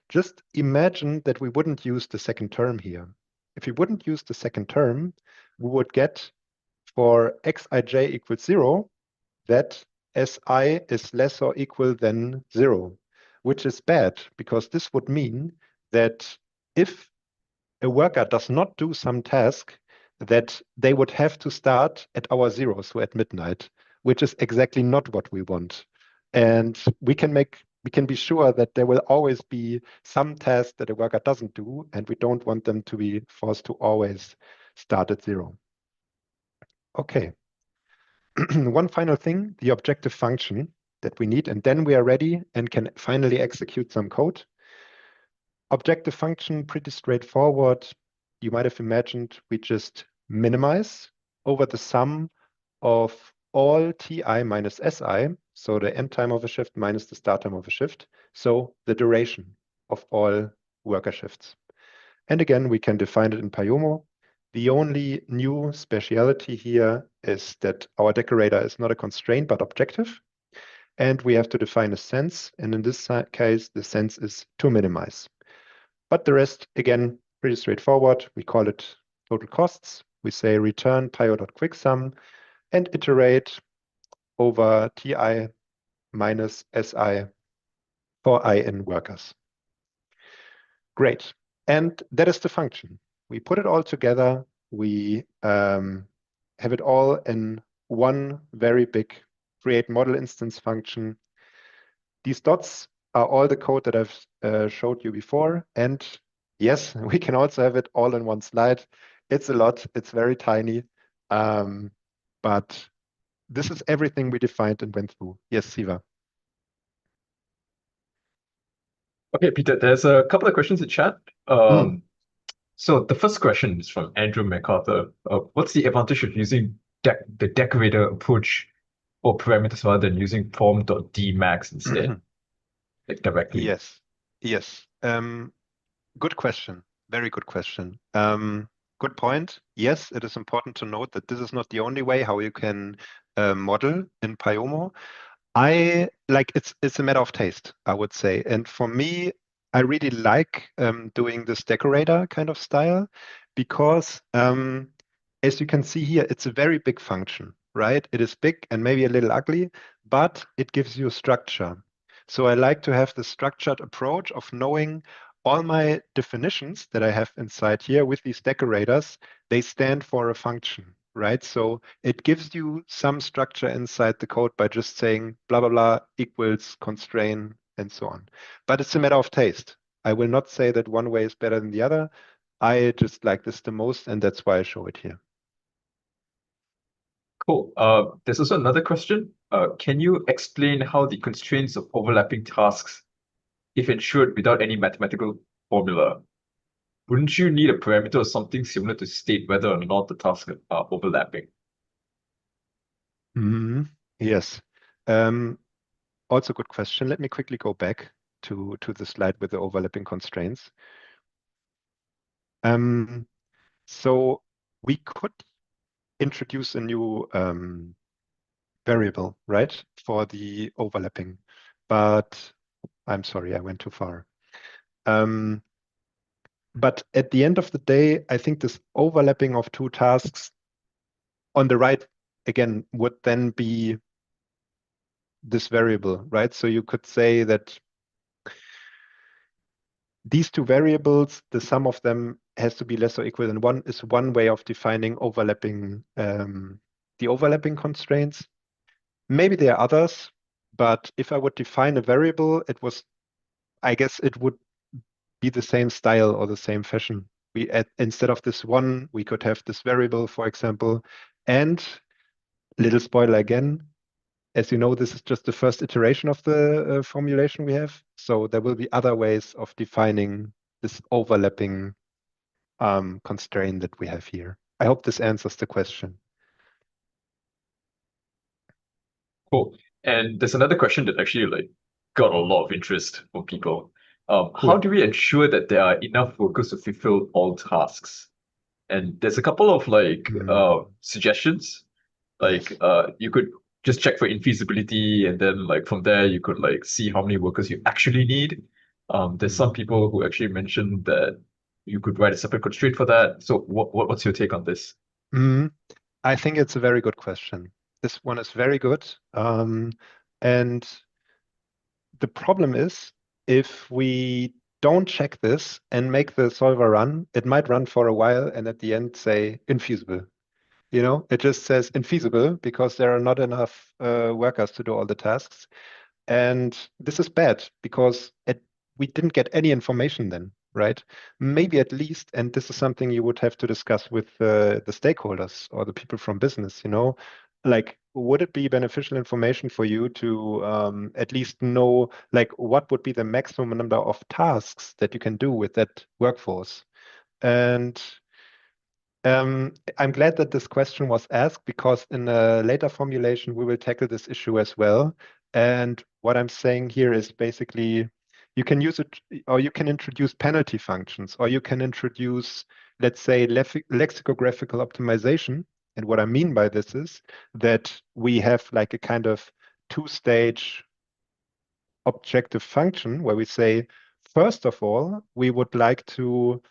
Just imagine that we wouldn't use the second term here. If we wouldn't use the second term, we would get for xij equals 0 that Si is less or equal than 0, which is bad, because this would mean that if a worker does not do some task, that they would have to start at hour 0, so at midnight, which is exactly not what we want. And we can be sure that there will always be some task that a worker doesn't do, and we don't want them to be forced to always start at 0. Okay. One final thing, the objective function that we need, and then we are ready and can finally execute some code. Objective function, pretty straightforward. You might have imagined we just minimize over the sum of all ti minus si, so the end time of a shift minus the start time of a shift, so the duration of all worker shifts. And again, we can define it in Pyomo. The only new speciality here is that our decorator is not a constraint, but objective. And we have to define a sense. And in this case, the sense is to minimize. But the rest, again, pretty straightforward. We call it total costs. We say return pyo.quicksum and iterate over ti minus si for I in workers. Great. And that is the function. We put it all together. We have it all in one very big create model instance function. These dots are all the code that I've showed you before. And yes, we can also have it all in one slide. It's a lot. It's very tiny. But this is everything we defined and went through. Yes, Siva. Okay, Peter, there's a couple of questions in chat. So the first question is from Andrew MacArthur. What's the advantage of using the decorator approach for parameters rather than using form.dmax instead, like directly? Yes. Good question. Very good question. Good point. Yes, it is important to note that this is not the only way how you can model in Pyomo. It's a matter of taste, I would say. And for me, I really like doing this decorator kind of style because as you can see here, it's a very big function, right? It is big and maybe a little ugly, but it gives you structure. So I like to have the structured approach of knowing all my definitions that I have inside here with these decorators, they stand for a function, right? So it gives you some structure inside the code by just saying blah, blah, blah equals constraint and so on. But it's a matter of taste. I will not say that one way is better than the other. I just like this the most, and that's why I show it here. Cool. There's also another question. Can you explain how the constraints of overlapping tasks, if ensured without any mathematical formula, wouldn't you need a parameter or something similar to state whether or not the tasks are overlapping? Yes. Also good question. Let me quickly go back to the slide with the overlapping constraints. So we could introduce a new variable, right, for the overlapping. But I'm sorry, I went too far. But at the end of the day, I think this overlapping of two tasks on the right, again, would then be this variable, right? So you could say that these two variables, the sum of them has to be less or equal than 1 is one way of defining overlapping, the overlapping constraints. Maybe there are others, but if I would define a variable, I guess it would be the same style or the same fashion. Instead of this 1, we could have this variable, for example. And little spoiler again, as you know, this is just the first iteration of the formulation we have. So there will be other ways of defining this overlapping constraint that we have here. I hope this answers the question. Cool. And there's another question that actually like got a lot of interest from people. How do we ensure that there are enough workers to fulfill all tasks? And there's a couple of like suggestions. Like you could just check for infeasibility, and then like from there you could like see how many workers you actually need. There's some people who actually mentioned that you could write a separate constraint for that. So what's your take on this? I think it's a very good question. This one is very good. And the problem is, if we don't check this and make the solver run, it might run for a while and at the end say infeasible. You know, it just says infeasible because there are not enough workers to do all the tasks. And this is bad because we didn't get any information then, right? Maybe at least, and this is something you would have to discuss with the stakeholders or the people from business, you know, like, would it be beneficial information for you to at least know, like, what would be the maximum number of tasks that you can do with that workforce? And I'm glad that this question was asked because in a later formulation, we will tackle this issue as well. And what I'm saying here is basically you can use it, or you can introduce penalty functions, or you can introduce, let's say, lexicographical optimization. And what I mean by this is that we have like a kind of two-stage objective function where we say, first of all, we would like to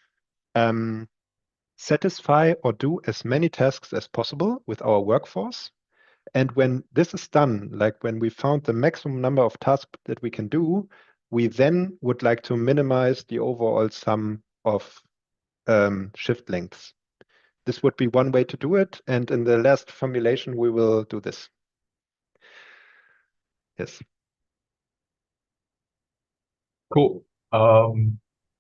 satisfy or do as many tasks as possible with our workforce. And when this is done, like when we found the maximum number of tasks that we can do, we then would like to minimize the overall sum of shift lengths. This would be one way to do it. And in the last formulation, we will do this. Yes. Cool.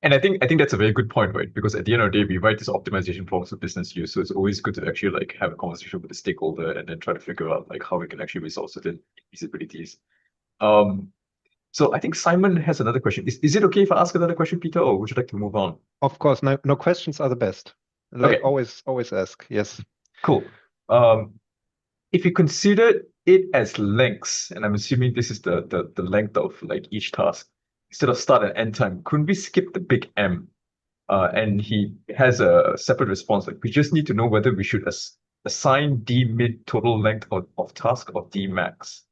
And I think that's a very good point, right? Because at the end of the day, we write this optimization forms for business use. So it's always good to actually like have a conversation with the stakeholder and then try to figure out like how we can actually resolve certain feasibilities. So I think Simon has another question. Is it okay if I ask another question, Peter, or would you like to move on? Of course, no questions are the best. Like always ask. Yes. Cool. If you consider it as lengths, and I'm assuming this is the length of like each task, instead of start and end time, couldn't we skip the big M? And he has a separate response. Like we just need to know whether we should assign D mid total length of task or D max.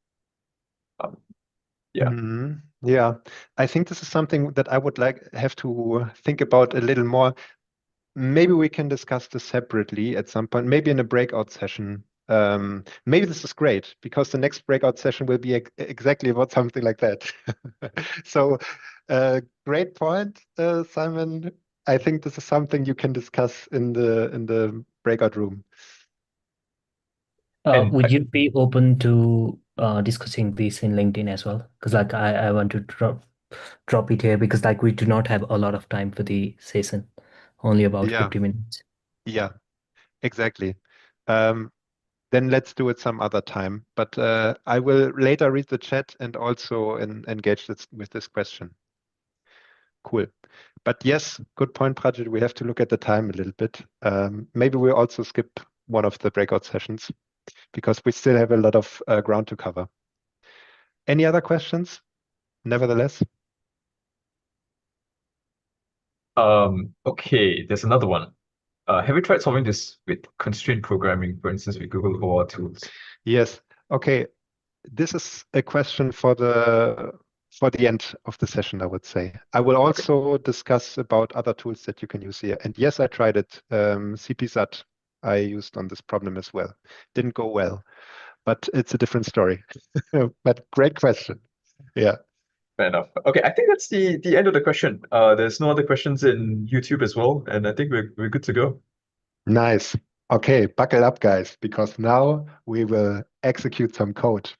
Yeah, I think this is something that I would have to think about a little more. Maybe we can discuss this separately at some point, maybe in a breakout session. Maybe this is great because the next breakout session will be exactly about something like that. So great point, Simon. I think this is something you can discuss in the breakout room. Would you be open to discussing this in LinkedIn as well? Because like I want to drop it here because like we do not have a lot of time for the session, only about 50 minutes. Yeah, exactly. Then let's do it some other time. But I will later read the chat and also engage with this question. Cool. But yes, good point, Prajit. We have to look at the time a little bit. Maybe we'll also skip one of the breakout sessions because we still have a lot of ground to cover. Any other questions? Nevertheless. Okay, there's another one. Have you tried solving this with constraint programming, for instance, with Google OR tools? Yes. Okay. This is a question for the for the end of the session, I would say. I will also discuss about other tools that you can use here. And yes, I tried it. CPSAT I used on this problem as well. Didn't go well, but it's a different story. But great question. Yeah. Fair enough. Okay, I think that's the end of the question. There's no other questions in YouTube as well, and I think we're good to go. Nice. Okay, buckle up, guys, because now we will execute some code.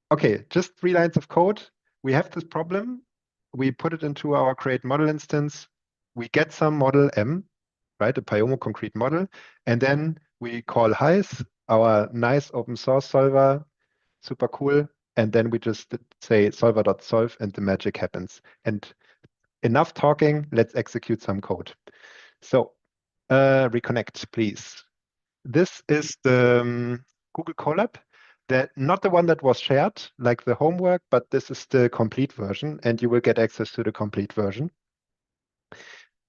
Okay, just 3 lines of code. We have this problem. We put it into our create model instance. We get some model M, right? A Pyomo concrete model. And then we call Heis, our nice open source solver, super cool. And then we just say solver.solve and the magic happens. And enough talking, let's execute some code. So reconnect, please. This is the Google Colab. Not the one that was shared, like the homework, but this is the complete version, and you will get access to the complete version.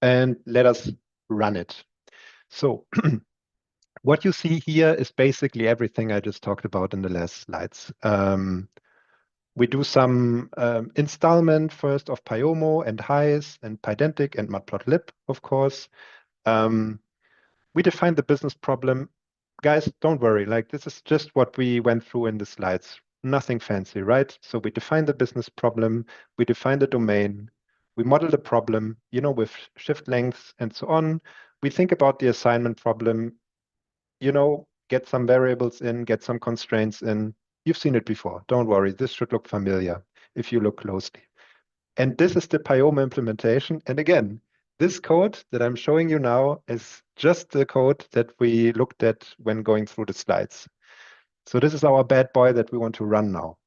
And let us run it. So what you see here is basically everything I just talked about in the last slides. We do some installment first of Pyomo and Heis and Pydantic and matplotlib, of course. We define the business problem. Guys, don't worry, like this is just what we went through in the slides. Nothing fancy, right? So we define the business problem, we define the domain, we model the problem, you know, with shift lengths and so on. We think about the assignment problem, you know, get some variables in, get some constraints in. You've seen it before. Don't worry, this should look familiar if you look closely. And this is the Pyomo implementation. And again, this code that I'm showing you now is just the code that we looked at when going through the slides. So this is our bad boy that we want to run now.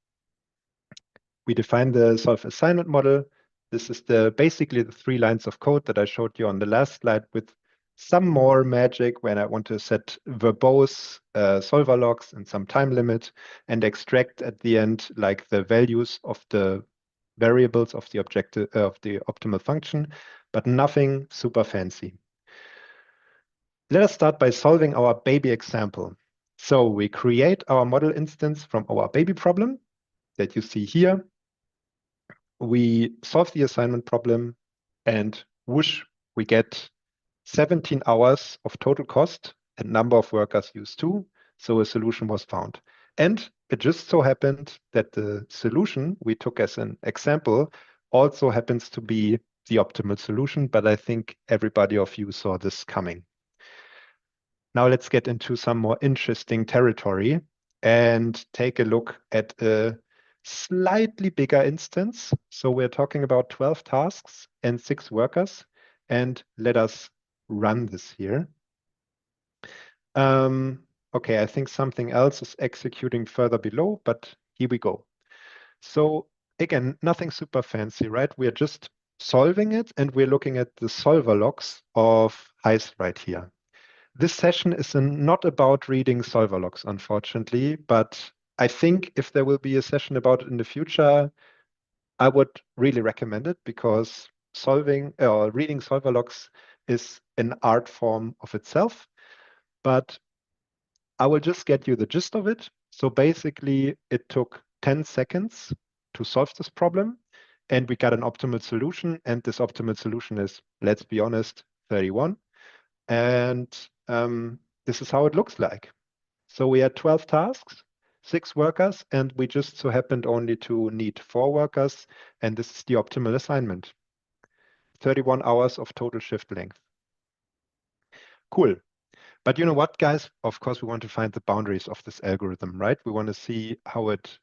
We define the solve assignment model. This is basically the 3 lines of code that I showed you on the last slide with some more magic when I want to set verbose solver logs and some time limit and extract at the end like the values of the variables of the objective of the optimal function, but nothing super fancy. Let us start by solving our baby example. So we create our model instance from our baby problem that you see here. We solve the assignment problem and whoosh, we get 17 hours of total cost and number of workers used too. So a solution was found. And it just so happened that the solution we took as an example also happens to be the optimal solution, but I think everybody of you saw this coming. Now let's get into some more interesting territory and take a look at a slightly bigger instance. So we're talking about 12 tasks and 6 workers, and let us run this here. Okay, I think something else is executing further below, but here we go. So again, nothing super fancy, right? We're just solving it, and we're looking at the solver logs of Heis right here. This session is not about reading solver logs, unfortunately, but I think if there will be a session about it in the future, I would really recommend it because solving or reading solver logs is an art form of itself. But I will just get you the gist of it. So basically, it took 10 seconds to solve this problem, and we got an optimal solution. And this optimal solution is, let's be honest, 31. And this is how it looks like. So we had 12 tasks, 6 workers, and we just so happened only to need 4 workers. And this is the optimal assignment. 31 hours of total shift length. Cool. But you know what, guys? Of course, we want to find the boundaries of this algorithm, right? We want to see how it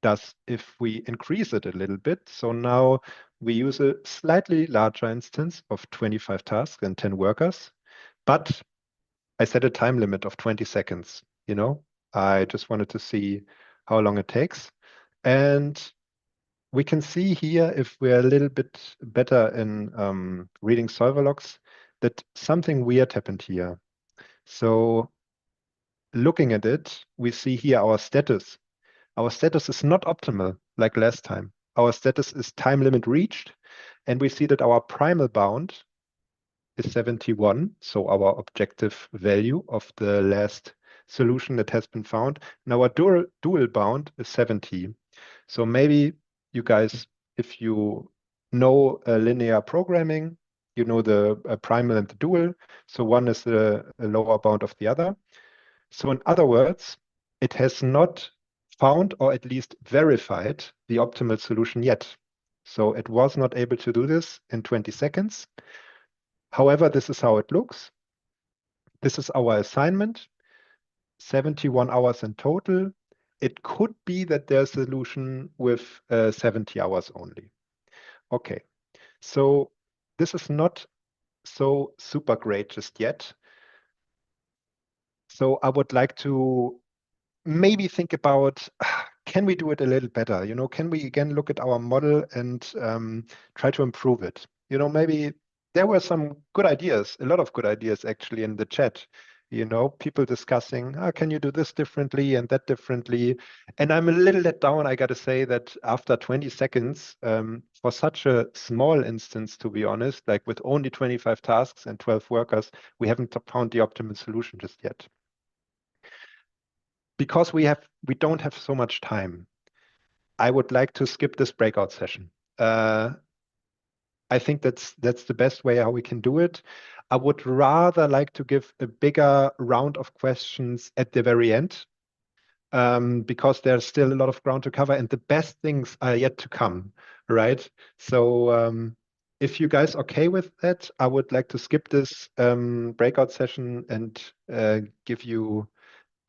does if we increase it a little bit. So now we use a slightly larger instance of 25 tasks and 10 workers. But I set a time limit of 20 seconds, you know? I just wanted to see how long it takes. And we can see here, if we're a little bit better in reading solver logs, that something weird happened here. So looking at it, we see here our status. Our status is not optimal like last time. Our status is time limit reached. And we see that our primal bound is 71. So our objective value of the last solution that has been found. And our dual bound is 70. So maybe you guys, if you know linear programming, you know the primal and the dual. So one is a lower bound of the other. So in other words, it has not found or at least verified the optimal solution yet. So it was not able to do this in 20 seconds. However, this is how it looks. This is our assignment, 71 hours in total. It could be that there's a solution with 70 hours only. Okay, so this is not so super great just yet. So I would like to maybe think about, can we do it a little better? You know, can we again look at our model and try to improve it? You know, maybe there were some good ideas, a lot of good ideas actually in the chat. You know, people discussing, can you do this differently and that differently? And I'm a little let down, I got to say, that after 20 seconds, for such a small instance, to be honest, like with only 25 tasks and 12 workers, we haven't found the optimal solution just yet. Because we don't have so much time, I would like to skip this breakout session. I think that's the best way how we can do it. I would rather like to give a bigger round of questions at the very end, because there's still a lot of ground to cover and the best things are yet to come, right? So if you guys are okay with that, I would like to skip this breakout session and give you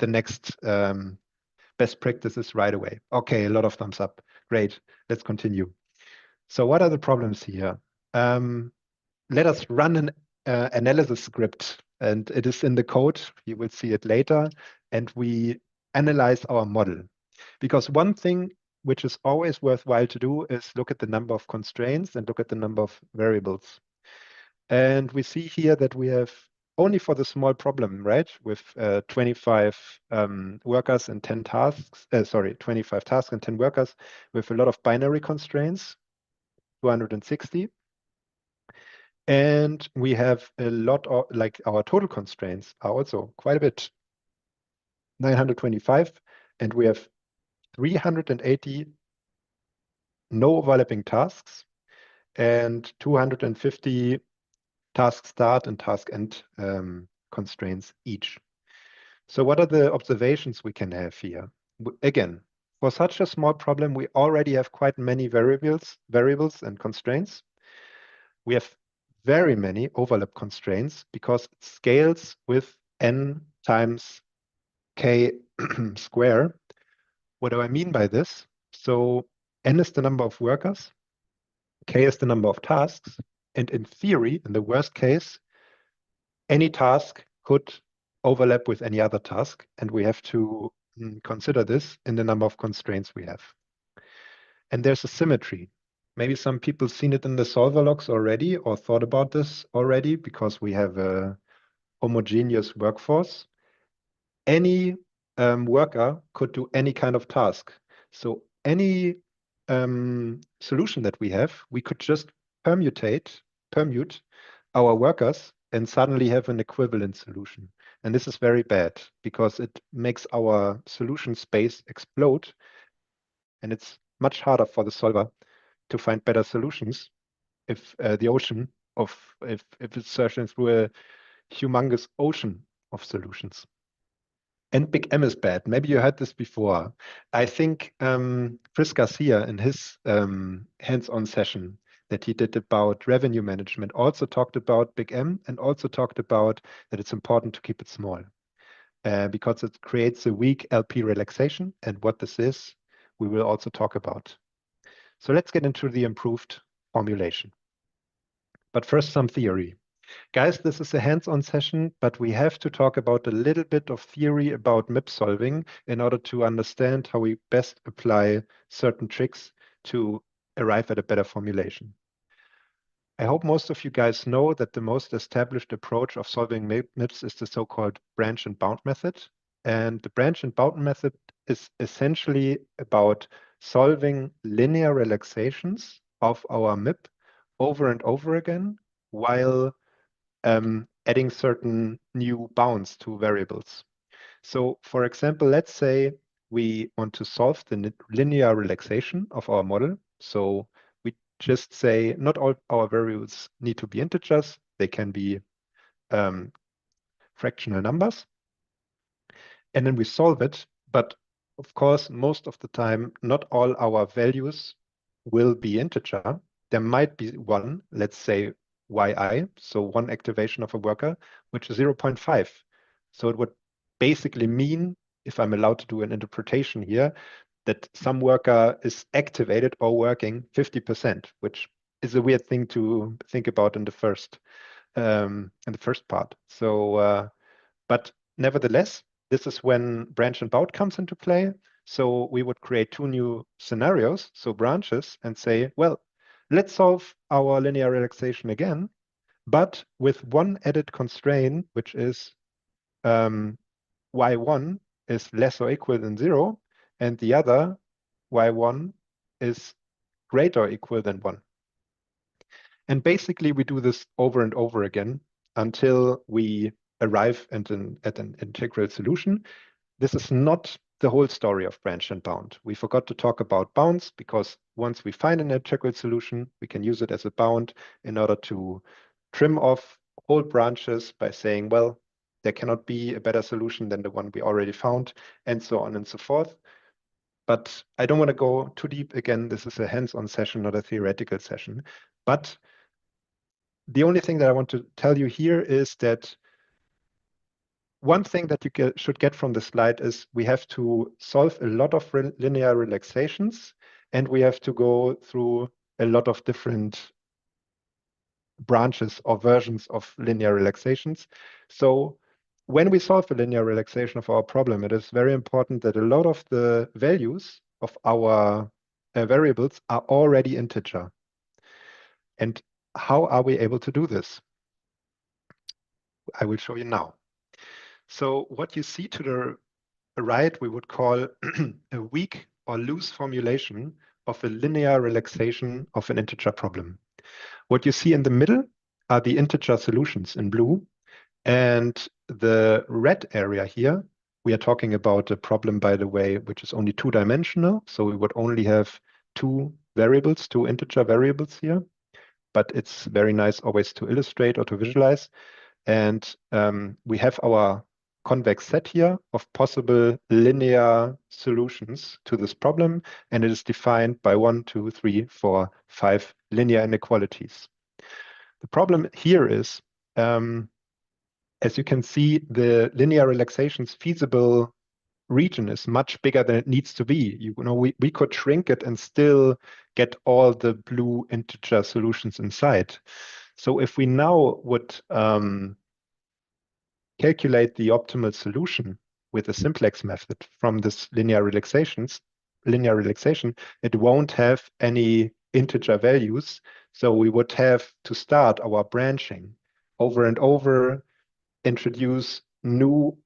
the next best practices right away. Okay, a lot of thumbs up. Great, let's continue. So what are the problems here? Let us run an analysis script, and it is in the code. You will see it later. And we analyze our model. Because one thing which is always worthwhile to do is look at the number of constraints and look at the number of variables. And we see here that we have only for the small problem, right, with 25 workers and 10 tasks, 25 tasks and 10 workers with a lot of binary constraints, 260. And we have a lot of, like our total constraints are also quite a bit, 925, and we have 380 no overlapping tasks and 250 task start and task end constraints each. So what are the observations we can have here? Again, for such a small problem, we already have quite many variables and constraints. We have very many overlap constraints because it scales with n times k square. What do I mean by this? So n is the number of workers, k is the number of tasks, and in theory, in the worst case, any task could overlap with any other task, and we have to consider this in the number of constraints we have. And there's a symmetry. Maybe some people seen it in the solver logs already or thought about this already because we have a homogeneous workforce. Any worker could do any kind of task. So any solution that we have, we could just permute our workers and suddenly have an equivalent solution. And this is very bad because it makes our solution space explode. And it's much harder for the solver to find better solutions if the ocean of, if it's searching through a humongous ocean of solutions. And big M is bad. Maybe you heard this before. I think Chris Garcia in his hands-on session that he did about revenue management also talked about big M and also talked about that it's important to keep it small because it creates a weak LP relaxation. And what this is, we will also talk about. So let's get into the improved formulation. But first, some theory. Guys, this is a hands-on session, but we have to talk about a little bit of theory about MIP solving in order to understand how we best apply certain tricks to arrive at a better formulation. I hope most of you guys know that the most established approach of solving MIPs is the so-called branch and bound method. And the branch and bound method is essentially about solving linear relaxations of our MIP over and over again while adding certain new bounds to variables. So for example, let's say we want to solve the linear relaxation of our model. So we just say not all our variables need to be integers. They can be fractional numbers. And then we solve it. But of course, most of the time, not all our values will be integer. There might be one, let's say yi, so one activation of a worker, which is 0.5. So it would basically mean, if I'm allowed to do an interpretation here, that some worker is activated or working 50%, which is a weird thing to think about in the first part. So, but nevertheless, this is when branch and bound comes into play. So we would create two new scenarios, so branches, and say, well, let's solve our linear relaxation again, but with one added constraint, which is y1 is less or equal than 0, and the other y1 is greater or equal than 1. And basically, we do this over and over again until we arrive at an integral solution. This is not the whole story of branch and bound. We forgot to talk about bounds, because once we find an integral solution, we can use it as a bound in order to trim off whole branches by saying, well, there cannot be a better solution than the one we already found, and so on and so forth. But I don't want to go too deep. Again, this is a hands-on session, not a theoretical session. But the only thing that I want to tell you here is that one thing that you should get from the slide is we have to solve a lot of linear relaxations, and we have to go through a lot of different branches or versions of linear relaxations. So when we solve a linear relaxation of our problem, it is very important that a lot of the values of our variables are already integer. And how are we able to do this? I will show you now. So what you see to the right, we would call a weak or loose formulation of a linear relaxation of an integer problem. What you see in the middle are the integer solutions in blue. And the red area here, we are talking about a problem, by the way, which is only two-dimensional. So we would only have two variables, two integer variables here. But it's very nice always to illustrate or to visualize. And we have our convex set here of possible linear solutions to this problem. And it is defined by 1, 2, 3, 4, 5 linear inequalities. The problem here is, as you can see, the linear relaxation's feasible region is much bigger than it needs to be. You know, we could shrink it and still get all the blue integer solutions inside. So if we now would calculate the optimal solution with a simplex method from this linear relaxation, it won't have any integer values. So we would have to start our branching over and over, introduce new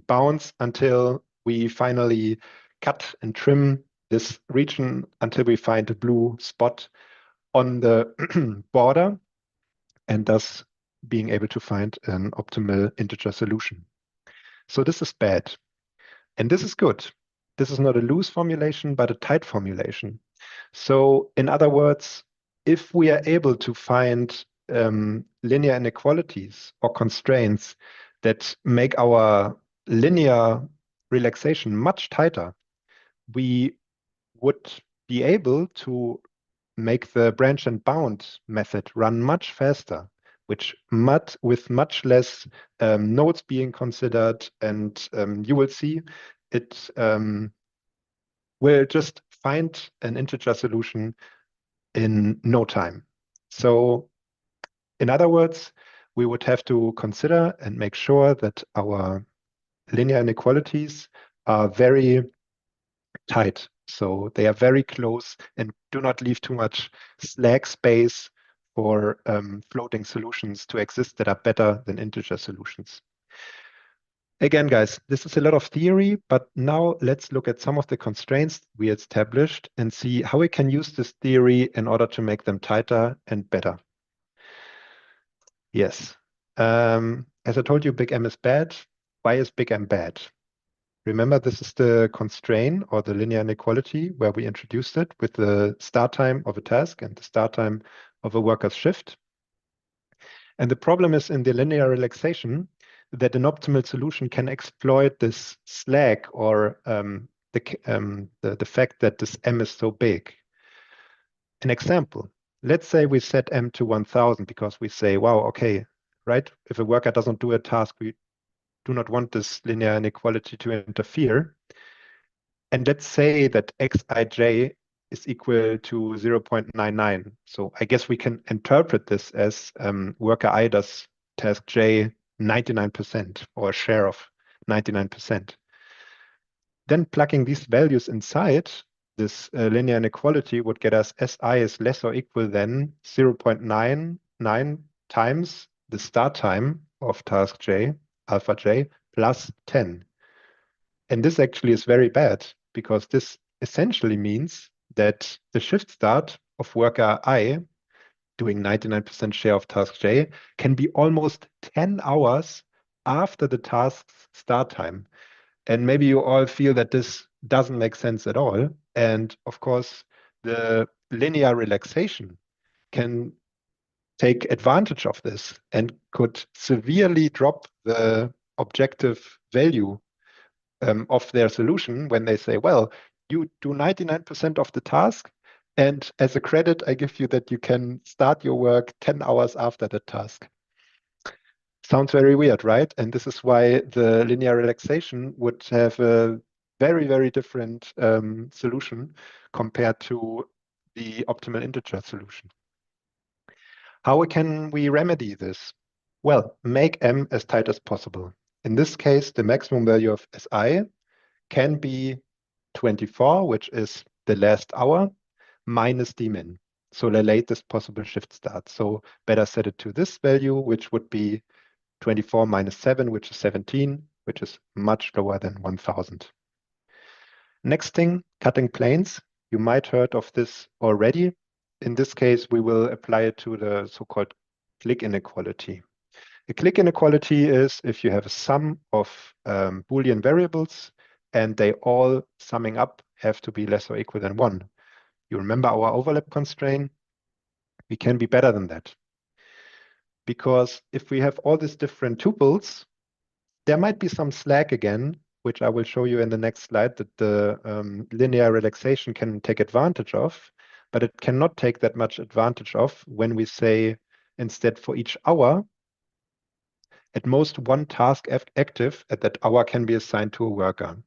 bounds until we finally cut and trim this region until we find a blue spot on the border, and thus being able to find an optimal integer solution. So this is bad. And this is good. This is not a loose formulation, but a tight formulation. So in other words, if we are able to find linear inequalities or constraints that make our linear relaxation much tighter, we would be able to make the branch and bound method run much faster, with much less nodes being considered, and you will see it will just find an integer solution in no time. So in other words, we would have to consider and make sure that our linear inequalities are very tight. So they are very close and do not leave too much slack space for floating solutions to exist that are better than integer solutions. Again, guys, this is a lot of theory, but now let's look at some of the constraints we established and see how we can use this theory in order to make them tighter and better. Yes. As I told you, big M is bad. Why is big M bad? Remember, this is the constraint or the linear inequality where we introduced it with the start time of a task and the start time of a worker's shift. And the problem is in the linear relaxation that an optimal solution can exploit this slack or the fact that this M is so big. An example, let's say we set M to 1000 because we say, wow, okay, right? If a worker doesn't do a task, we do not want this linear inequality to interfere. And let's say that xij is equal to 0.99. So I guess we can interpret this as worker I does task j 99% or a share of 99%. Then plugging these values inside this linear inequality would get us Si is less or equal than 0.99 times the start time of task j, alpha j, plus 10. And this actually is very bad because this essentially means that the shift start of worker I doing 99% share of task j can be almost 10 hours after the task's start time. And maybe you all feel that this doesn't make sense at all. And of course, the linear relaxation can take advantage of this and could severely drop the objective value of their solution when they say, well, you do 99% of the task, and as a credit, I give you that you can start your work 10 hours after the task. Sounds very weird, right? And this is why the linear relaxation would have a very, very different solution compared to the optimal integer solution. How can we remedy this? Well, make M as tight as possible. In this case, the maximum value of Si can be 24, which is the last hour, minus dmin. So the latest possible shift start. So better set it to this value, which would be 24 minus 7, which is 17, which is much lower than 1000. Next thing, cutting planes. You might heard of this already. In this case, we will apply it to the so-called click inequality. A click inequality is if you have a sum of Boolean variables and they all summing up have to be less or equal than 1. You remember our overlap constraint? We can be better than that. Because if we have all these different tuples, there might be some slack again, which I will show you in the next slide that the linear relaxation can take advantage of, but it cannot take that much advantage of when we say instead for each hour, at most one task active at that hour can be assigned to a worker.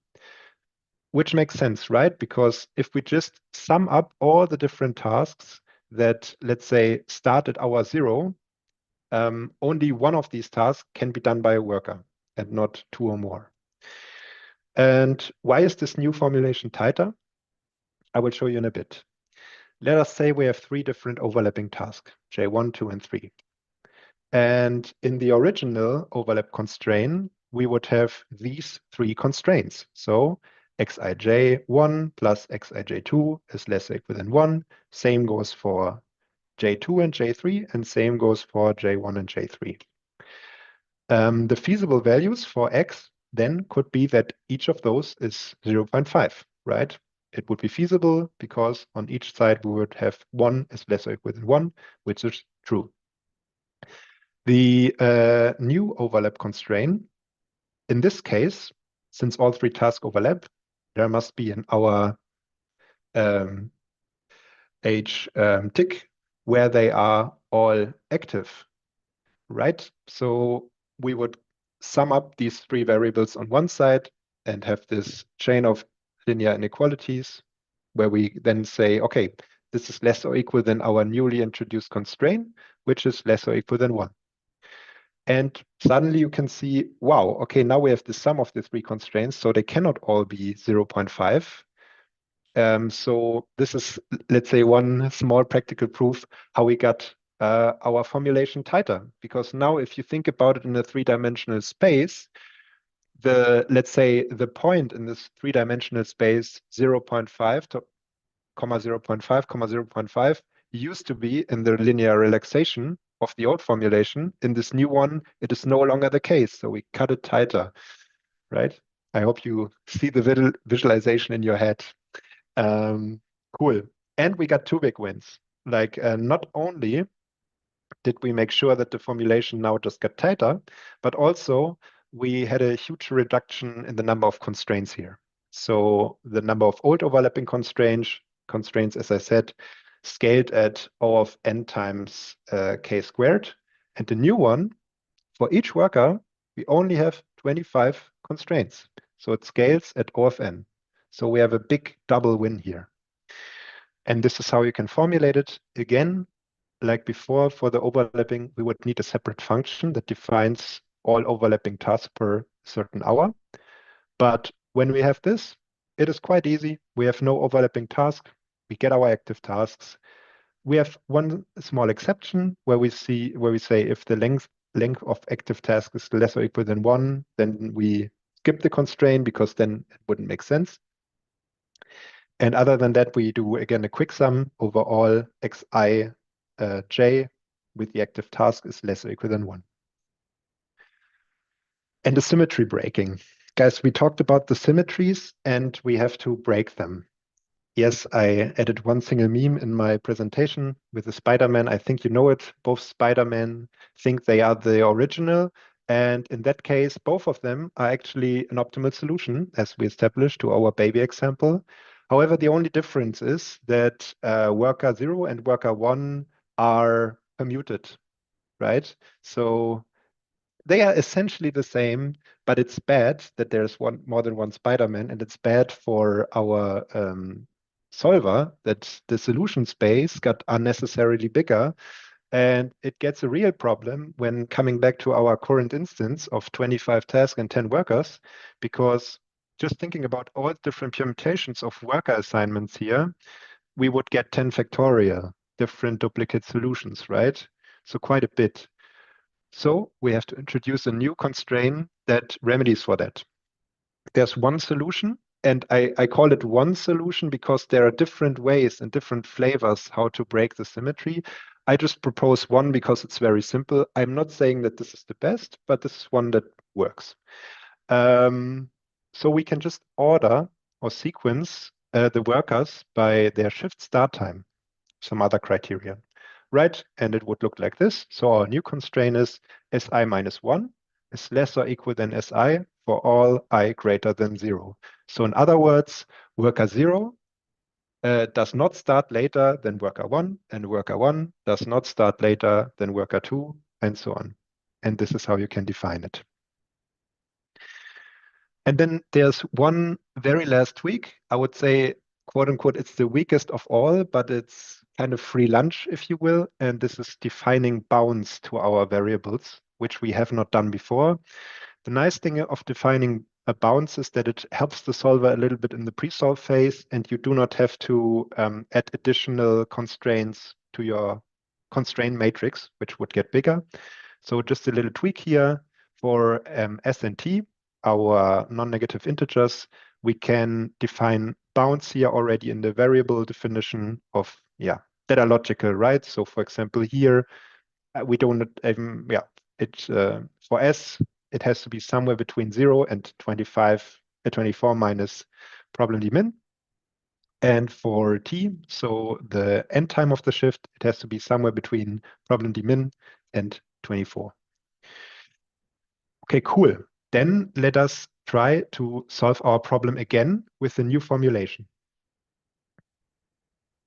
Which makes sense, right? Because if we just sum up all the different tasks that, let's say, start at hour 0, only one of these tasks can be done by a worker and not 2 or more. And why is this new formulation tighter? I will show you in a bit. Let us say we have 3 different overlapping tasks, J1, 2, and 3. And in the original overlap constraint, we would have these 3 constraints. So xij1 plus xij2 is less or equal than 1. Same goes for J2 and J3, and same goes for J1 and J3. The feasible values for x then could be that each of those is 0.5, right? It would be feasible because on each side we would have 1 is less or equal than 1, which is true. The new overlap constraint, in this case, since all 3 tasks overlap, there must be an hour age tick where they are all active, right? So we would sum up these 3 variables on one side and have this chain of linear inequalities where we then say, okay, this is less or equal than our newly introduced constraint, which is less or equal than 1. And suddenly you can see, wow, okay, now we have the sum of the 3 constraints, so they cannot all be 0.5. So this is, let's say, one small practical proof how we got our formulation tighter. Because now if you think about it in a 3-dimensional space, let's say the point in this 3-dimensional space 0.5 to 0.5, 0.5 used to be in the linear relaxation of the old formulation. In this new one, it is no longer the case. So we cut it tighter, right? I hope you see the visualization in your head. Cool. And we got two big wins. Like not only did we make sure that the formulation now just got tighter, but also we had a huge reduction in the number of constraints here. So the number of old overlapping constraints, as I said, scaled at O of n times k squared. And the new one, for each worker, we only have 25 constraints. So it scales at O of n. So we have a big double win here. And this is how you can formulate it. Again, like before, for the overlapping, we would need a separate function that defines all overlapping tasks per certain hour. But when we have this, it is quite easy. We have no overlapping task. We get our active tasks. We have one small exception where we say if the length of active task is less or equal than 1, then we skip the constraint because then it wouldn't make sense. And other than that, we do again a quick sum over all xi j with the active task is less or equal than 1. And the symmetry breaking. Guys, we talked about the symmetries and we have to break them. Yes, I added one single meme in my presentation with the Spider-Man. I think you know it. Both Spider-Man think they are the original. And in that case, both of them are actually an optimal solution, as we established to our baby example. However, the only difference is that worker 0 and worker 1 are permuted, right? So they are essentially the same, but it's bad that there's more than one Spider-Man, and it's bad for our solver that the solution space got unnecessarily bigger. And it gets a real problem when coming back to our current instance of 25 tasks and 10 workers, because just thinking about all different permutations of worker assignments here, we would get 10 factorial different duplicate solutions, right? So quite a bit. So we have to introduce a new constraint that remedies for that. There's one solution, and I call it one solution because there are different ways and different flavors how to break the symmetry. I just propose one because it's very simple. I'm not saying that this is the best, but this is one that works. So we can just order or sequence the workers by their shift start time, some other criteria, right? And it would look like this. So our new constraint is si minus 1 is less or equal than si for all I greater than 0. So in other words, worker 0 does not start later than worker 1, and worker 1 does not start later than worker 2, and so on. And this is how you can define it. And then there's one very last tweak. I would say, quote unquote, it's the weakest of all, but it's kind of free lunch, if you will. And this is defining bounds to our variables, which we have not done before. The nice thing of defining a bounds is that it helps the solver a little bit in the pre-solve phase, and you do not have to add additional constraints to your constraint matrix, which would get bigger. So just a little tweak here for S and T, our non-negative integers, we can define bounds here already in the variable definition of, that are logical, right? So for example, here, we don't even, for S, it has to be somewhere between 0 and 24 minus problem d min. And for T, so the end time of the shift, it has to be somewhere between problem d min and 24. Okay, cool. Then let us try to solve our problem again with the new formulation.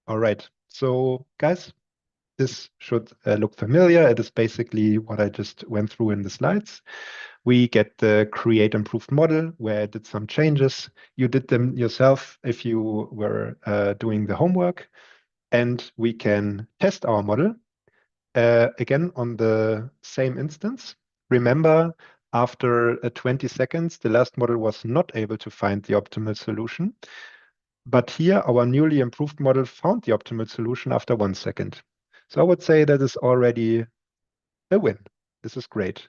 All right, so guys, this should look familiar. It is basically what I just went through in the slides. We get the create improved model where I did some changes. You did them yourself if you were doing the homework. And we can test our model again on the same instance. Remember, after 20 seconds, the last model was not able to find the optimal solution. But here, our newly improved model found the optimal solution after 1 second. So I would say that is already a win. This is great.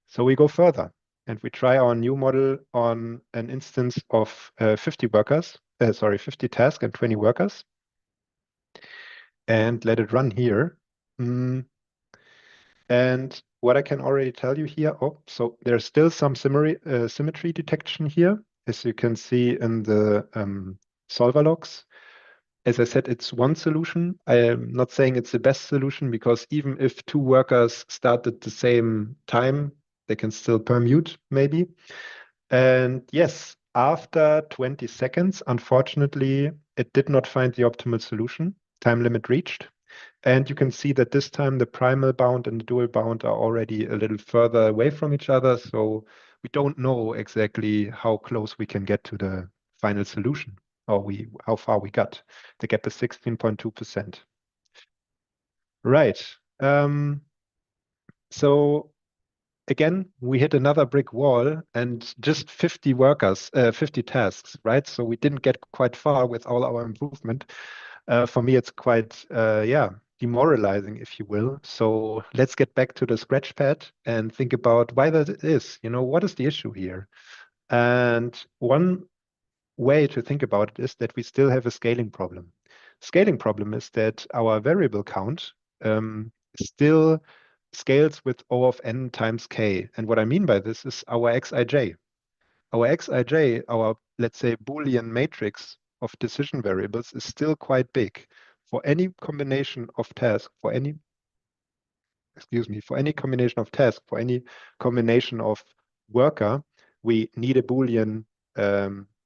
So we go further and we try our new model on an instance of 50 tasks and 20 workers. And let it run here. And what I can already tell you here, so there's still some symmetry detection here, as you can see in the solver logs. As I said, it's one solution. I am not saying it's the best solution, because even if two workers start at the same time, they can still permute maybe. And yes, after 20 seconds, unfortunately, it did not find the optimal solution. Time limit reached. And you can see that this time the primal bound and the dual bound are already a little further away from each other. So we don't know exactly how close we can get to the final solution, or how far we got. The gap is 16.2%. Right. So again, we hit another brick wall, and just 50 workers, 50 tasks, right? So we didn't get quite far with all our improvement. For me, it's quite, demoralizing, if you will. So let's get back to the scratch pad and think about why that is. What is the issue here? And one way to think about it is that we still have a scaling problem. Scaling problem is that our variable count still scales with O of n times k. And what I mean by this is our xij. Our xij, our, let's say, Boolean matrix of decision variables, is still quite big. For any combination of tasks, for any combination of tasks, for any combination of worker, we need a Boolean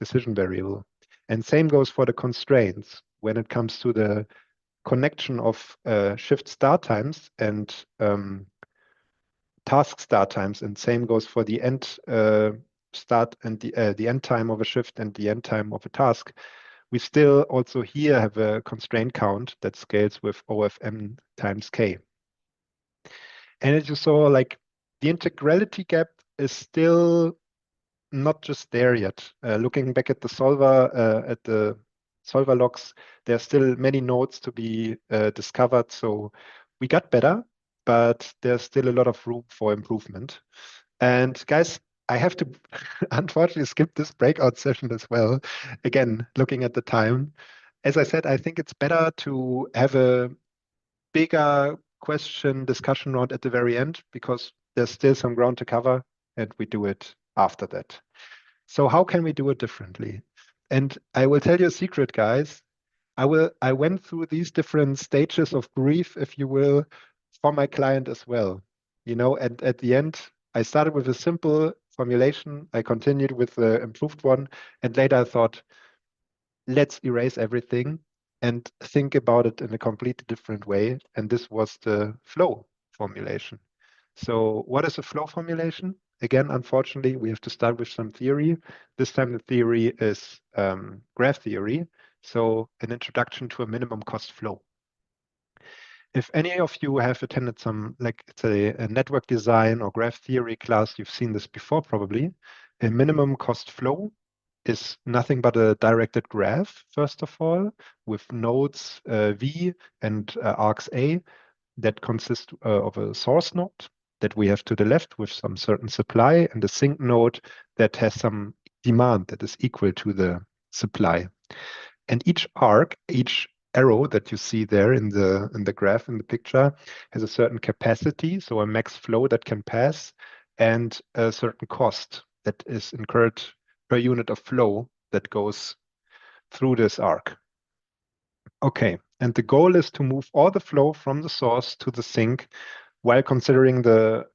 decision variable. And same goes for the constraints. When it comes to the connection of shift start times and task start times, and same goes for the end start and the end time of a shift and the end time of a task, we still also here have a constraint count that scales with O of m times k. And as you saw, like, the integrality gap is still not just there yet. Looking back at the solver logs, there are still many nodes to be discovered. So we got better, but there's still a lot of room for improvement. And guys, I have to unfortunately skip this breakout session as well. Again, looking at the time. As I said, I think it's better to have a bigger discussion round at the very end, because there's still some ground to cover, and we do it after that. So how can we do it differently? And I will tell you a secret, guys. I went through these different stages of grief, if you will, for my client as well. And at the end, I started with a simple formulation. I continued with the improved one. And later I thought, let's erase everything and think about it in a completely different way. And this was the flow formulation. So what is a flow formulation? Again, unfortunately, we have to start with some theory. This time the theory is graph theory. So an introduction to a minimum cost flow. If any of you have attended some, like, say, a network design or graph theory class, you've seen this before probably. A minimum cost flow is nothing but a directed graph, first of all, with nodes V and arcs A that consist of a source node that we have to the left with some certain supply, and a sink node that has some demand that is equal to the supply. And each arc, each arrow that you see there in the graph, in the picture, has a certain capacity, so a max flow that can pass, and a certain cost that is incurred per unit of flow that goes through this arc. Okay, and the goal is to move all the flow from the source to the sink while considering the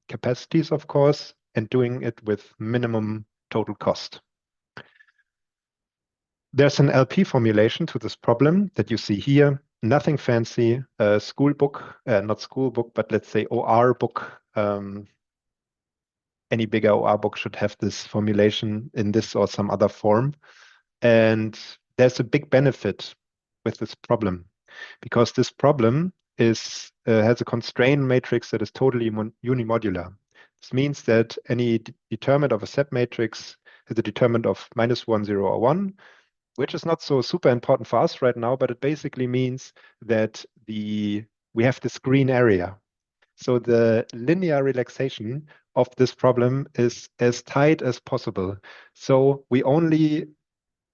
capacities, of course, and doing it with minimum total cost. There's an LP formulation to this problem that you see here. Nothing fancy, school book, not school book, but let's say OR book. Any bigger OR book should have this formulation in this or some other form. And there's a big benefit with this problem, because this problem has a constraint matrix that is totally unimodular. This means that any determinant of a set matrix has a determinant of -1, 0, or 1, which is not so super important for us right now, but it basically means that we have this green area. So the linear relaxation of this problem is as tight as possible. So we only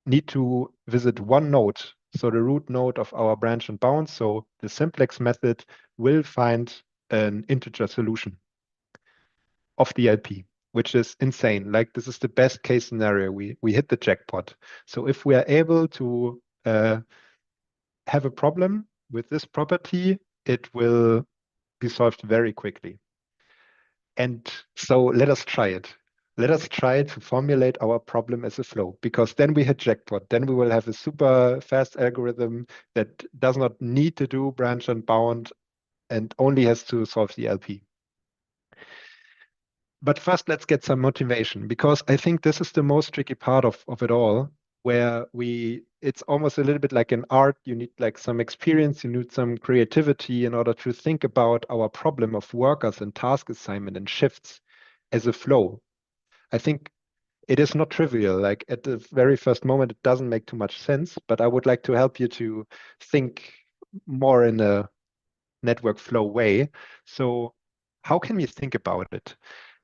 need to visit one node, so the root node of our branch and bound. So the simplex method will find an integer solution of the LP, which is insane. Like, this is the best case scenario. We hit the jackpot. So if we are able to have a problem with this property, it will be solved very quickly. And so let us try it. Let us try to formulate our problem as a flow, because then we hit jackpot. Then we will have a super fast algorithm that does not need to do branch and bound and only has to solve the LP. But first, let's get some motivation, because I think this is the most tricky part of it all, where it's almost a little bit like an art. You need like some experience, you need some creativity in order to think about our problem of workers and task assignment and shifts as a flow. I think it is not trivial. Like, at the very first moment, it doesn't make too much sense, but I would like to help you to think more in a network flow way. So how can we think about it?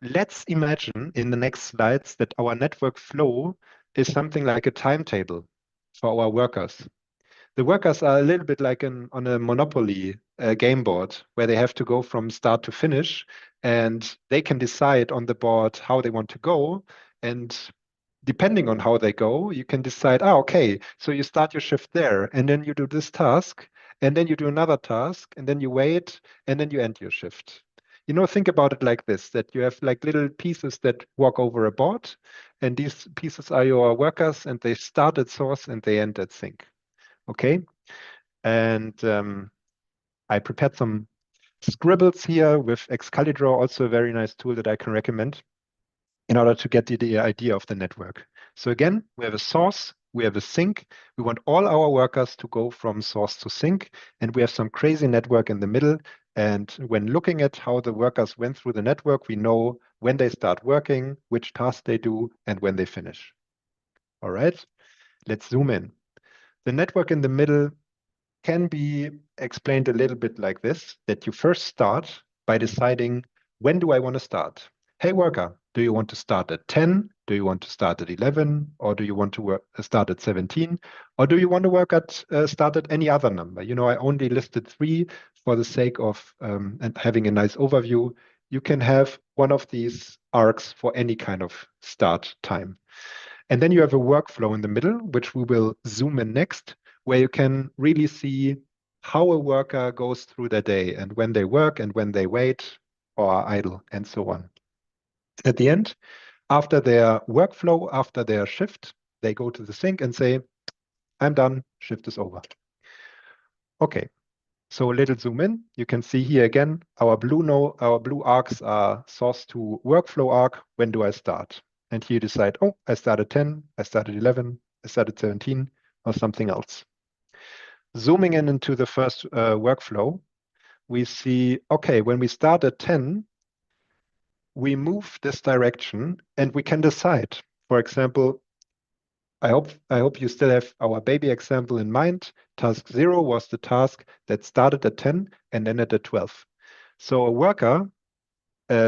Let's imagine in the next slides that our network flow is something like a timetable for our workers. The workers are a little bit like on a Monopoly game board, where they have to go from start to finish, and they can decide on the board how they want to go. And depending on how they go, you can decide, okay, so you start your shift there, and then you do this task, and then you do another task, and then you wait, and then you end your shift. Think about it like this, that you have like little pieces that walk over a board, and these pieces are your workers, and they start at source and they end at sink. Okay? And I prepared some scribbles here with Excalibur, also a very nice tool that I can recommend in order to get the idea of the network. So again, we have a source, we have a sink. We want all our workers to go from source to sink, and we have some crazy network in the middle. And when looking at how the workers went through the network, we know when they start working, which task they do, and when they finish. All right, let's zoom in. The network in the middle can be explained a little bit like this, that you first start by deciding, when do I want to start? Hey, worker, do you want to start at 10? Do you want to start at 11? Or do you want to start at 17? Or do you want to work at start at any other number? I only listed 3 for the sake of and having a nice overview. You can have one of these arcs for any kind of start time. And then you have a workflow in the middle, which we will zoom in next, where you can really see how a worker goes through their day and when they work and when they wait or are idle and so on. At the end, after their workflow, after their shift, they go to the sink and say, I'm done, shift is over. Okay, so a little zoom in. You can see here again, our blue arcs are source to workflow arc. When do I start? And here you decide, I started 10, I started 11, I started 17, or something else. Zooming in into the first workflow, we see, okay, when we start at 10, we move this direction and we can decide. For example, I hope you still have our baby example in mind. Task 0 was the task that started at 10 and ended at 12. So a worker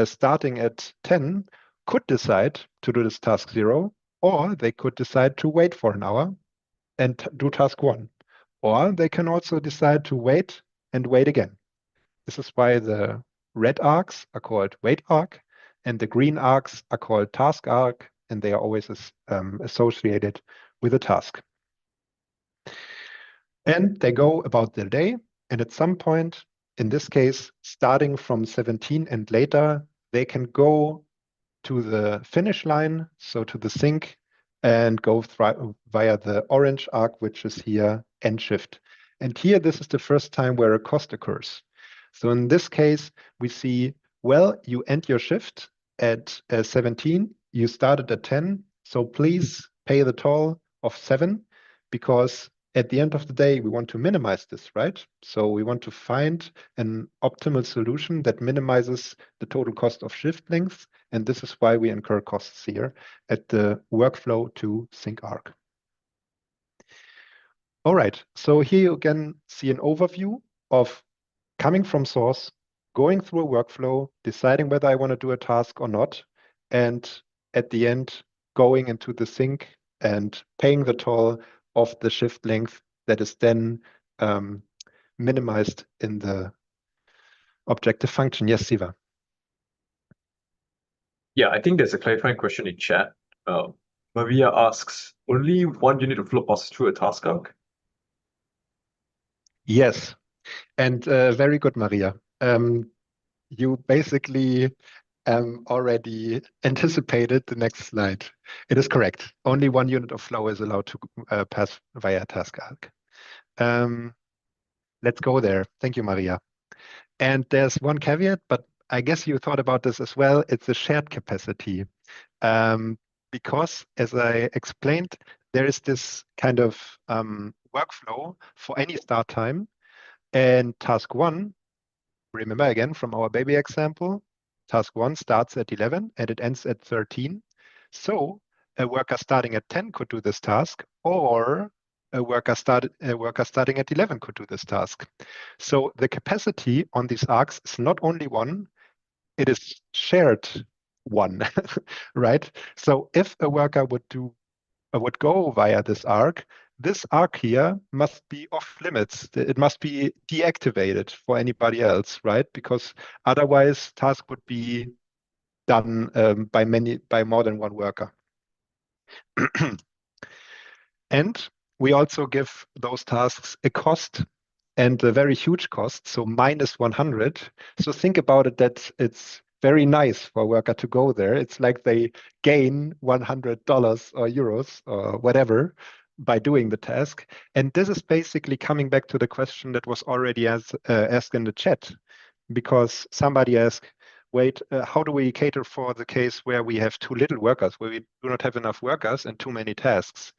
starting at 10 could decide to do this task 0, or they could decide to wait for an hour and do task 1. Or they can also decide to wait and wait again. This is why the red arcs are called wait arc and the green arcs are called task arc, and they are always associated with a task. And they go about their day, and at some point, in this case, starting from 17 and later, they can go to the finish line, so to the sink, and go via the orange arc, which is here end shift. And here, this is the first time where a cost occurs. So in this case, we see, well, you end your shift at 17, you started at 10, so please pay the toll of 7, because at the end of the day, we want to minimize this, right? So we want to find an optimal solution that minimizes the total cost of shift length, and this is why we incur costs here at the workflow to sink arc. All right, so here you again see an overview of coming from source, going through a workflow, deciding whether I want to do a task or not, and at the end, going into the sink and paying the toll of the shift length that is then minimized in the objective function. Yes, Siva. Yeah, I think there's a clarifying question in chat. Maria asks, only one unit of flow passes through a task arc? Yes, and very good, Maria. You basically already anticipated the next slide. It is correct. Only one unit of flow is allowed to pass via a task arc. Let's go there. Thank you, Maria. And there's one caveat, but I guess you thought about this as well. It's a shared capacity. Because, as I explained, there is this kind of workflow for any start time. And task 1, remember again from our baby example, task 1 starts at 11 and it ends at 13. So a worker starting at 10 could do this task, or a worker starting at 11 could do this task. So the capacity on these arcs is not only 1, it is shared 1, right? So if a worker would go via this arc here must be off limits. It must be deactivated for anybody else, right? Because otherwise task would be done by more than one worker. And we also give those tasks a cost, and a very huge cost, so minus 100. So think about it that it's very nice for a worker to go there. It's like they gain $100 or euros or whatever by doing the task. And this is basically coming back to the question that was already asked in the chat, because somebody asked, wait, how do we cater for the case where we have too little workers, where we do not have enough workers and too many tasks?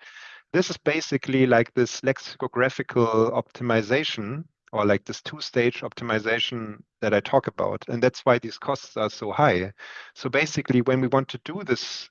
This is basically like this lexicographical optimization, or like this two-stage optimization that I talk about. And that's why these costs are so high. So basically, when we want to do this,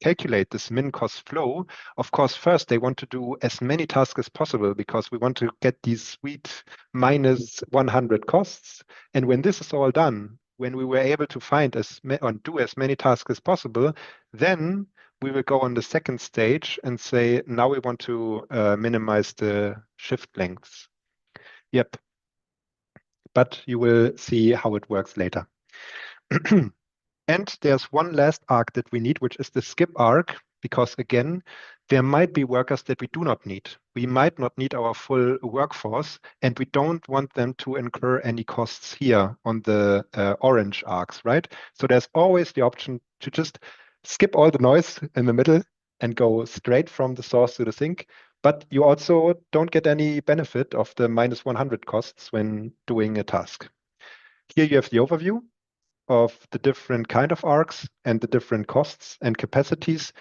calculate this min cost flow, of course, first they want to do as many tasks as possible because we want to get these sweet minus 100 costs. And when this is all done, when we were able to find do as many tasks as possible, then we will go on the second stage and say, now we want to minimize the shift lengths. Yep. But you will see how it works later. And there's one last arc that we need, which is the skip arc, because again, there might be workers that we do not need. We might not need our full workforce, and we don't want them to incur any costs here on the orange arcs, right? So there's always the option to just skip all the noise in the middle and go straight from the source to the sink. But you also don't get any benefit of the minus 100 costs when doing a task. Here you have the overview of the different kind of arcs and the different costs and capacities.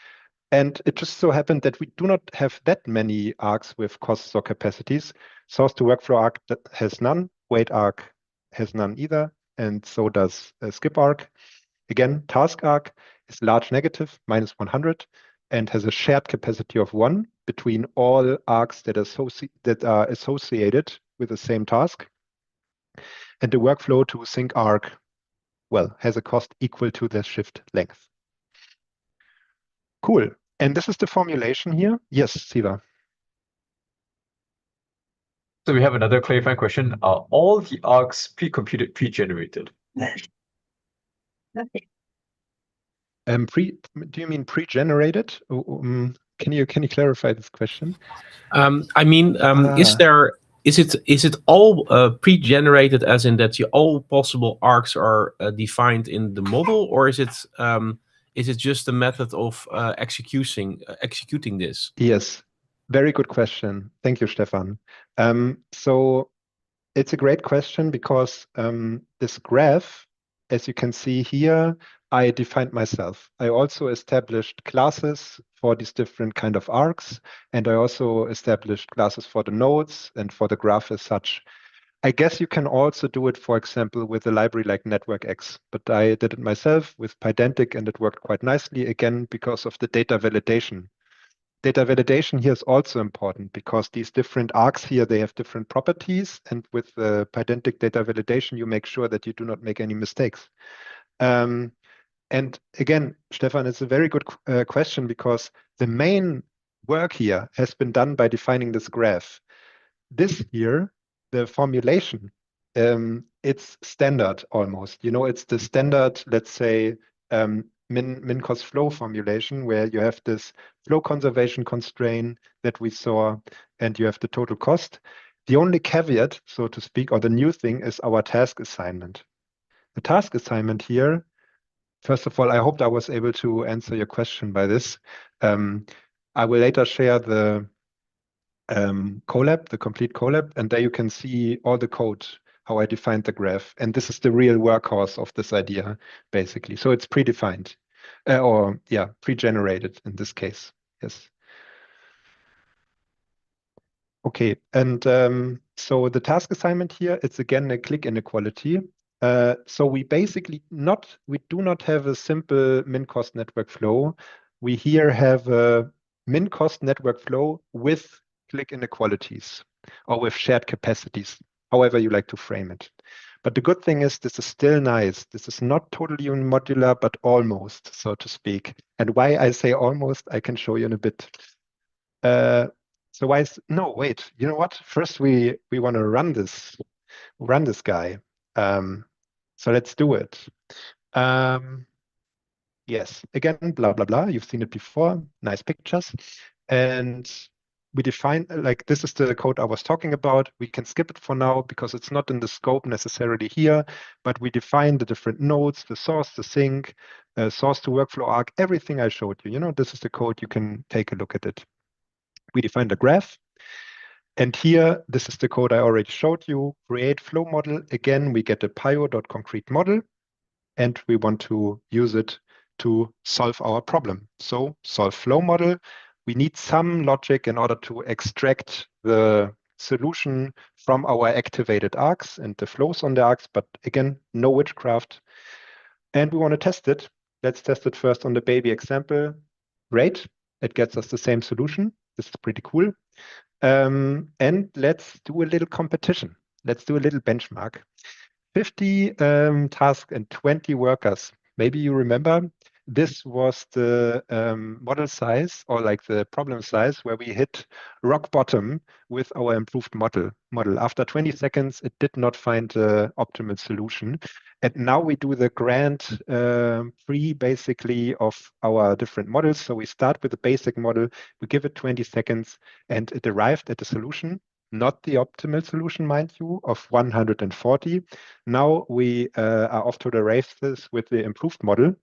And it just so happened that we do not have that many arcs with costs or capacities. Source to workflow arc that has none, wait arc has none either, and so does a skip arc. Again, task arc is large negative, minus 100, and has a shared capacity of 1 between all arcs that are associated with the same task. And the workflow to sync arc, well, has a cost equal to the shift length. Cool. And this is the formulation here. Yes, Siva. So we have another clarifying question. Are all the arcs pre-computed, pre-generated? Do you mean pre-generated? Can you clarify this question? I mean, is it all pre-generated, as in that all possible arcs are defined in the model, or is it just a method of executing this? Yes, very good question. Thank you, Stefan. So it's a great question because this graph, as you can see here, I defined myself. I also established classes for these different kind of arcs, and I also established classes for the nodes and for the graph as such. I guess you can also do it, for example, with a library like NetworkX, but I did it myself with Pydantic, and it worked quite nicely, again, because of the data validation. Data validation here is also important because these different arcs here, they have different properties, and with the Pydantic data validation, you make sure that you do not make any mistakes. And again, Stefan, it's a very good question because the main work here has been done by defining this graph. This here, the formulation, it's standard almost. You know, it's the standard, let's say, min cost flow formulation where you have this flow conservation constraint that we saw, and you have the total cost. The only caveat, so to speak, or the new thing is our task assignment. The task assignment here, first of all, I hope I was able to answer your question by this. I will later share the collab, the complete collab, and there you can see all the code, how I defined the graph. And this is the real workhorse of this idea, basically. So it's predefined, or yeah, pre-generated in this case. Yes. Okay, and so the task assignment here, it's again a click inequality. So we basically we do not have a simple min cost network flow. We here have a min cost network flow with click inequalities or with shared capacities, however you like to frame it. But the good thing is this is still nice. This is not totally modular, but almost, so to speak. And why I say almost, I can show you in a bit. So no, wait, you know what? First we want to run this guy. So let's do it. Yes, again, blah, blah, blah. You've seen it before. Nice pictures. And we define, like, this is the code I was talking about. We can skip it for now because it's not in the scope necessarily here, but we define the different nodes, the source, the sink, source to workflow arc, everything I showed you. You know, this is the code. You can take a look at it. We define the graph. And here, this is the code I already showed you. Create flow model. Again, we get a pio.concrete model, and we want to use it to solve our problem. So solve flow model. We need some logic in order to extract the solution from our activated arcs and the flows on the arcs, but again, no witchcraft. And we want to test it. Let's test it first on the baby example. Great, it gets us the same solution. This is pretty cool. And let's do a little competition. Let's do a little benchmark. 50 tasks and 20 workers. Maybe you remember this was the model size, or like the problem size, where we hit rock bottom with our improved model. After 20 seconds, it did not find the optimal solution. And now we do the grand pre basically of our different models. So we start with the basic model, we give it 20 seconds, and it arrived at a solution, not the optimal solution, mind you, of 140. Now we are off to the races with the improved model.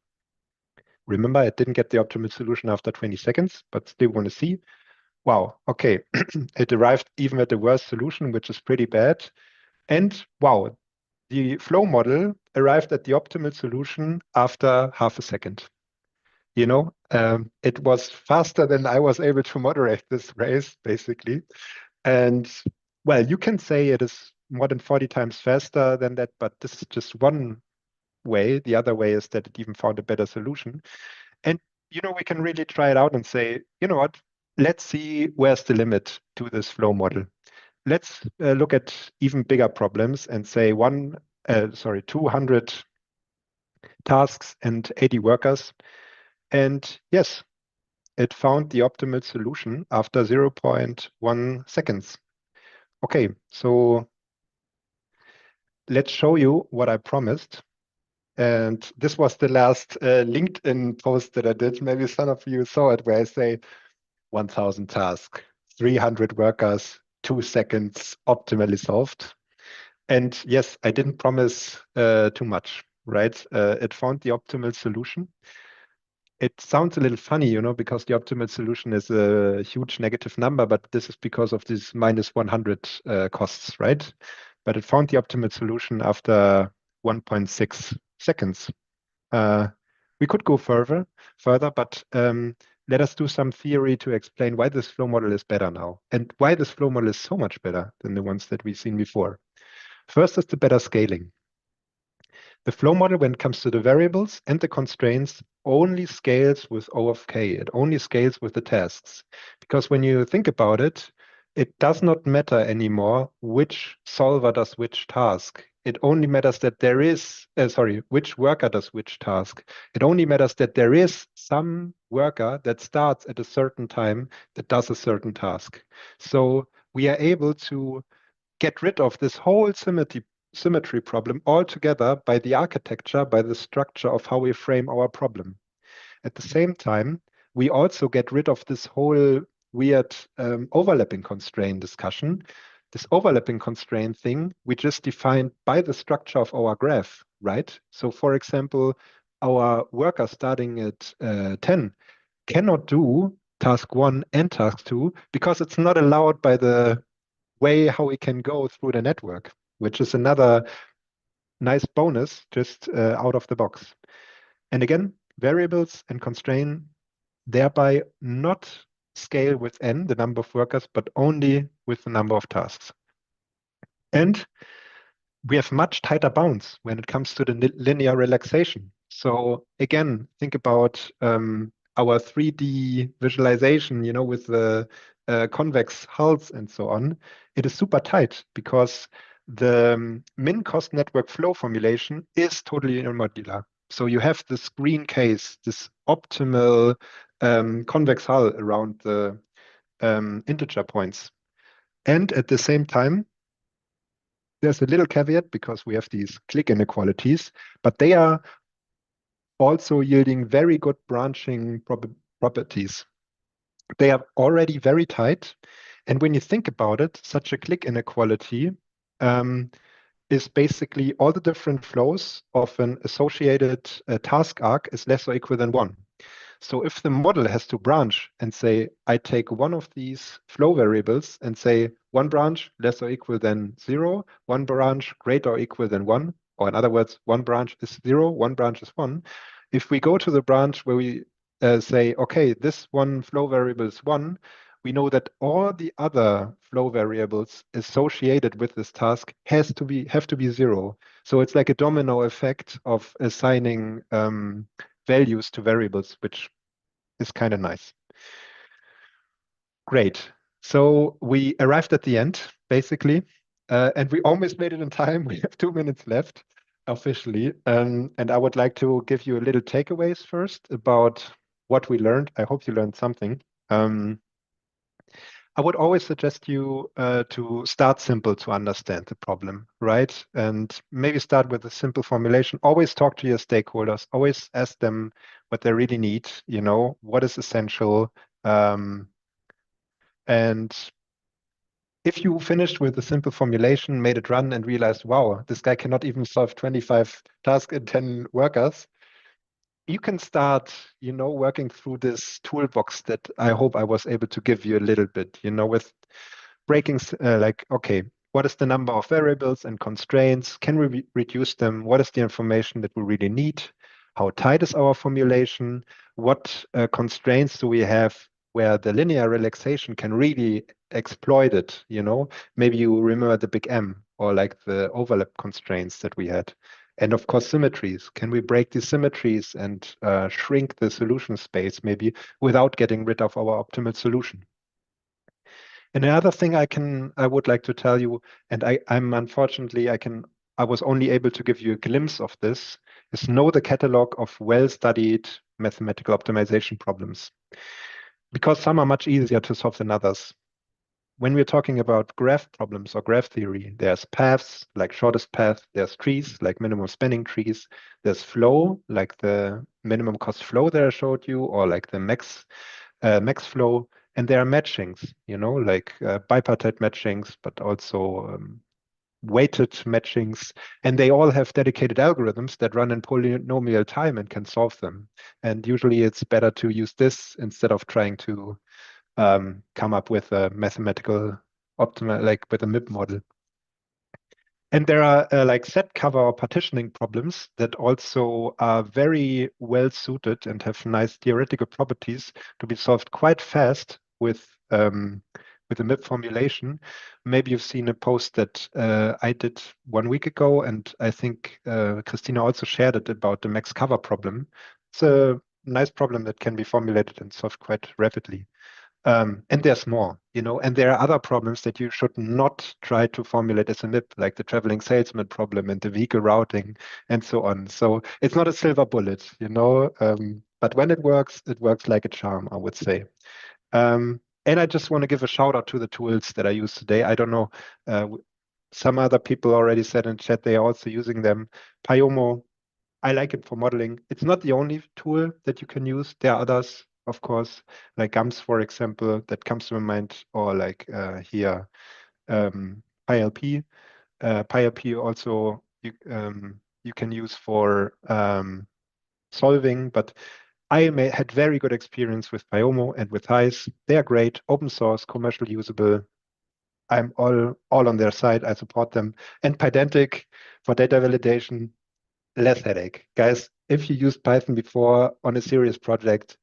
Remember, it didn't get the optimal solution after 20 seconds, but still want to see. Wow, okay, it arrived even at the worst solution, which is pretty bad. And wow, the flow model arrived at the optimal solution after half a second. You know, it was faster than I was able to moderate this race, basically. And well, you can say it is more than 40 times faster than that, but this is just one way. The other way is that it even found a better solution. And, you know, we can really try it out and say, you know what, let's see where's the limit to this flow model. Let's look at even bigger problems and say 200 tasks and 80 workers. And yes, it found the optimal solution after 0.1 seconds. Okay, so let's show you what I promised. And this was the last LinkedIn post that I did. Maybe some of you saw it, where I say 1,000 tasks, 300 workers, 2 seconds, optimally solved. And yes, I didn't promise too much, right? It found the optimal solution. It sounds a little funny, you know, because the optimal solution is a huge negative number, but this is because of this minus 100 costs, right? But it found the optimal solution after 1.6 seconds. We could go further, but let us do some theory to explain why this flow model is better now and why this flow model is so much better than the ones that we've seen before. First is the better scaling. The flow model, when it comes to the variables and the constraints, only scales with O of k. It only scales with the tasks. Because when you think about it, it does not matter anymore which solver does which task. It only matters that there is, which worker does which task. It only matters that there is some worker that starts at a certain time that does a certain task. So we are able to get rid of this whole symmetry problem altogether by the architecture, by the structure of how we frame our problem. At the same time, we also get rid of this whole weird overlapping constraint discussion. This overlapping constraint thing we just defined by the structure of our graph, right? So for example, our worker starting at 10 cannot do task 1 and task 2 because it's not allowed by the way how we can go through the network, which is another nice bonus just out of the box. And again, variables and constraint thereby not scale with n, the number of workers, but only with the number of tasks. And we have much tighter bounds when it comes to the linear relaxation. So again, think about our 3D visualization, you know, with the convex hulls and so on. It is super tight because the min cost network flow formulation is totally modular. So you have this green case, this optimal convex hull around the integer points. And at the same time, there's a little caveat because we have these click inequalities, but they are also yielding very good branching properties. They are already very tight. And when you think about it, such a click inequality is basically all the different flows of an associated task arc is less or equal than 1. So if the model has to branch and say, I take one of these flow variables and say one branch less or equal than 0, one branch greater or equal than 1, or in other words, one branch is 0, one branch is 1. If we go to the branch where we say, okay, this one flow variable is 1, we know that all the other flow variables associated with this task have to be 0. So it's like a domino effect of assigning values to variables, which is kind of nice. Great. So we arrived at the end, basically, and we almost made it in time. We have 2 minutes left officially. And I would like to give you a little takeaways first about what we learned. I hope you learned something. I would always suggest you to start simple to understand the problem, right? And maybe start with a simple formulation. Always talk to your stakeholders. Always ask them what they really need, you know, what is essential. And if you finished with a simple formulation, made it run and realized, wow, this guy cannot even solve 25 tasks in 10 workers, you can start, you know, working through this toolbox that I hope I was able to give you a little bit, you know, with breaking like, okay, what is the number of variables and constraints? Can we reduce them? What is the information that we really need? How tight is our formulation? What constraints do we have where the linear relaxation can really exploit it? You know, maybe you remember the big M or like the overlap constraints that we had. And of course, symmetries. Can we break these symmetries and shrink the solution space maybe without getting rid of our optimal solution? And another thing I would like to tell you, and I'm unfortunately, I was only able to give you a glimpse of this, is know the catalog of well-studied mathematical optimization problems, because some are much easier to solve than others. When we're talking about graph problems or graph theory, there's paths like shortest path, there's trees like minimum spanning trees, there's flow like the minimum cost flow that I showed you, or like the max flow, and there are matchings, you know, like bipartite matchings, but also weighted matchings, and they all have dedicated algorithms that run in polynomial time and can solve them. And usually it's better to use this instead of trying to come up with a mathematical optimal, like with a MIP model. And there are like set cover or partitioning problems that also are very well suited and have nice theoretical properties to be solved quite fast with a MIP formulation. Maybe you've seen a post that I did 1 week ago, and I think Christina also shared it about the max cover problem. It's a nice problem that can be formulated and solved quite rapidly. And there's more, you know, and there are other problems that you should not try to formulate as a MIP, like the traveling salesman problem and the vehicle routing and so on. So it's not a silver bullet, you know, but when it works like a charm, I would say. And I just want to give a shout out to the tools that I use today. I don't know Some other people already said in chat they are also using them. Pyomo, I like it for modeling. It's not the only tool that you can use. There are others, of course, like GAMS, for example, that comes to my mind, or like here, PyLP. PyLP also you can use for solving, but I had very good experience with Pyomo and with Heis. They are great, open source, commercially usable. I'm all on their side. I support them. And Pydantic for data validation, less headache. Guys, if you used Python before on a serious project,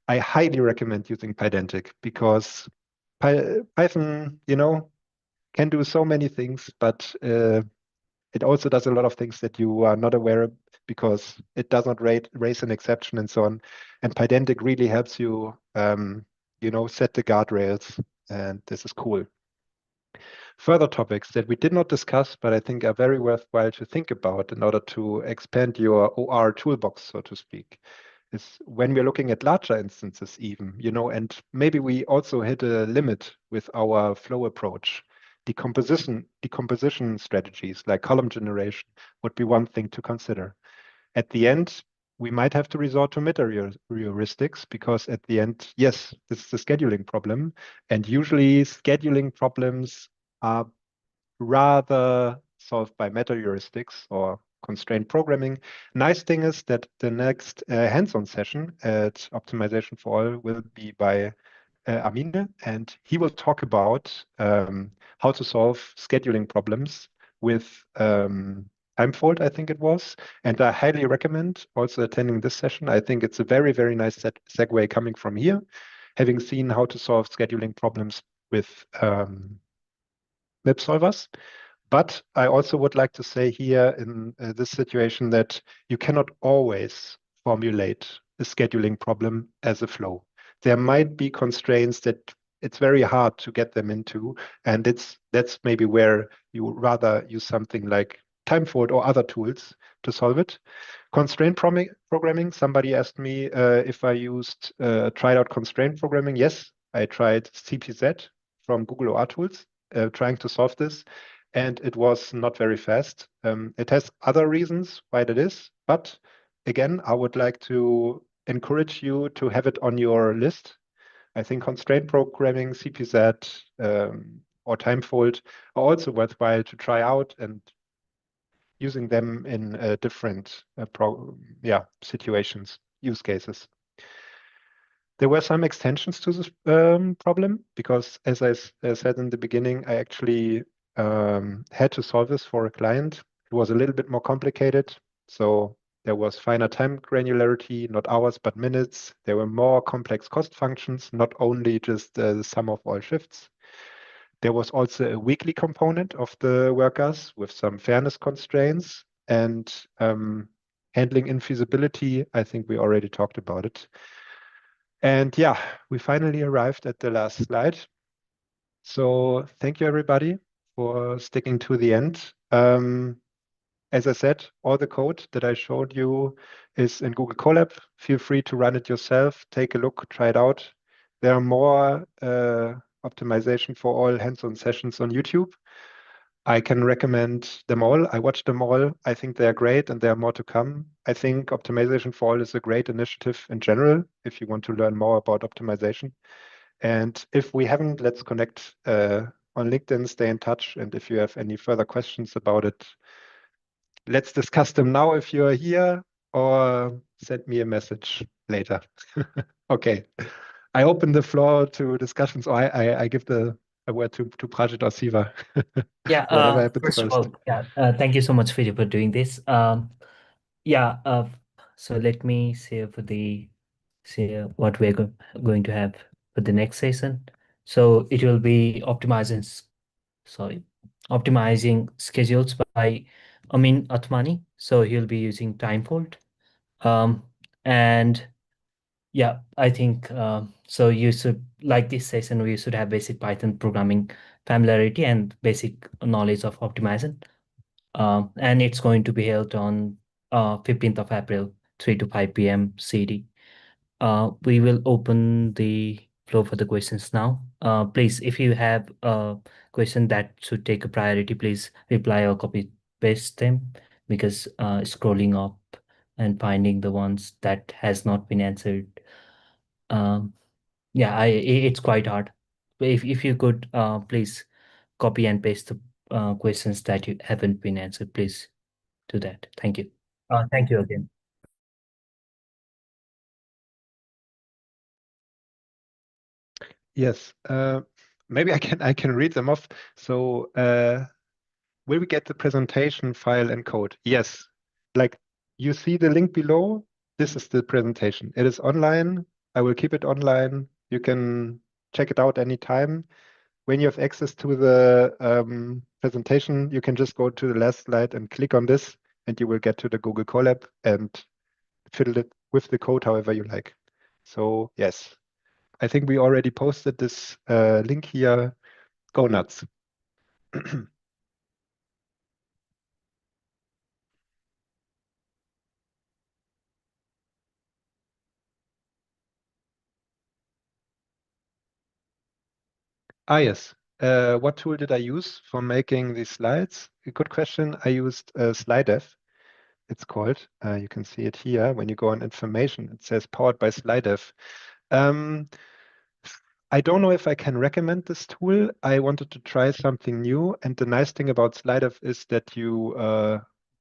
I highly recommend using Pydantic because Python, can do so many things, but it also does a lot of things that you are not aware of because it does not raise an exception and so on. And Pydantic really helps you, set the guardrails, and this is cool. Further topics that we did not discuss, but I think are very worthwhile to think about in order to expand your OR toolbox, so to speak, is when we're looking at larger instances even, and maybe we also hit a limit with our flow approach. Decomposition strategies like column generation would be one thing to consider. At the end, we might have to resort to meta-heuristics because at the end, yes, this is a scheduling problem. And usually scheduling problems are rather solved by meta-heuristics or constrained programming. Nice thing is that the next hands-on session at Optimization for All will be by Amine, and he will talk about how to solve scheduling problems with timefold, I think it was. And I highly recommend also attending this session. I think it's a very, very nice segue coming from here, having seen how to solve scheduling problems with MIP solvers. But I also would like to say here in this situation that you cannot always formulate a scheduling problem as a flow. There might be constraints that it's very hard to get them into, and that's maybe where you rather use something like timefold or other tools to solve it. Constraint programming, somebody asked me if I tried out constraint programming. Yes, I tried CPZ from Google OR Tools, trying to solve this, and it was not very fast. It has other reasons why that is, but again, I would like to encourage you to have it on your list. I think constraint programming, CPZ, or timefold are also worthwhile to try out and using them in different situations, use cases. There were some extensions to this problem because, as I said in the beginning, I actually had to solve this for a client. It was a little bit more complicated. So there was finer time granularity, not hours, but minutes. There were more complex cost functions, not only just the sum of all shifts. There was also a weekly component of the workers with some fairness constraints and handling infeasibility. I think we already talked about it. And yeah, we finally arrived at the last slide. So thank you, everybody, for sticking to the end. As I said, all the code that I showed you is in Google Colab. Feel free to run it yourself. Take a look, try it out. There are more optimization for all hands-on sessions on YouTube. I can recommend them all. I watched them all. I think they are great and there are more to come. I think Optimization for All is a great initiative in general if you want to learn more about optimization. And if we haven't, let's connect on LinkedIn, stay in touch. And if you have any further questions about it, let's discuss them now if you're here or send me a message later. Okay. I open the floor to discussions, or I give the word to Prajit or Siva. Yeah, Whatever happens first of first. all, yeah, thank you so much, Philip, for doing this. So let me say what we're going to have for the next session. So it will be optimizing schedules by Amin Atmani. So he'll be using timefold. And yeah, I think so you should like this session, we should have basic Python programming familiarity and basic knowledge of optimization. And it's going to be held on 15th of April, 3 to 5 p.m. CT. We will open the flow for the questions now. Please, if you have a question that should take a priority, please reply or copy paste them, because scrolling up and finding the ones that has not been answered, yeah, it's quite hard. If you could please copy and paste the questions that you haven't been answered, please do that. Thank you. Thank you again. Yes, maybe I can read them off. So will we get the presentation file and code? Yes. Like you see the link below. This is the presentation. It is online. I will keep it online. You can check it out anytime. When you have access to the presentation, you can just go to the last slide and click on this, and you will get to the Google Colab and fill it with the code however you like. So yes, I think we already posted this link here. Go nuts. Yes. What tool did I use for making these slides? A good question. I used SlideDev, it's called. You can see it here. When you go on information, it says powered by SlideDev. I don't know if I can recommend this tool. I wanted to try something new. And the nice thing about SlideDev is that you,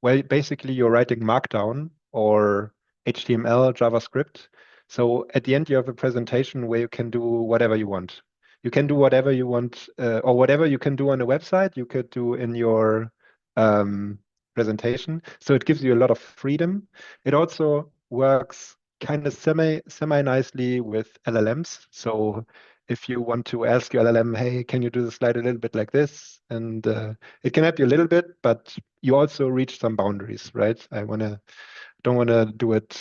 well, basically you're writing Markdown or HTML, JavaScript. So at the end, you have a presentation where you can do whatever you want. You can do whatever you want, or whatever you can do on a website, you could do in your presentation. So it gives you a lot of freedom. It also works kind of semi nicely with LLMs. So if you want to ask your LLM, hey, can you do the slide a little bit like this? And it can help you a little bit, but you also reach some boundaries, right? Don't wanna do it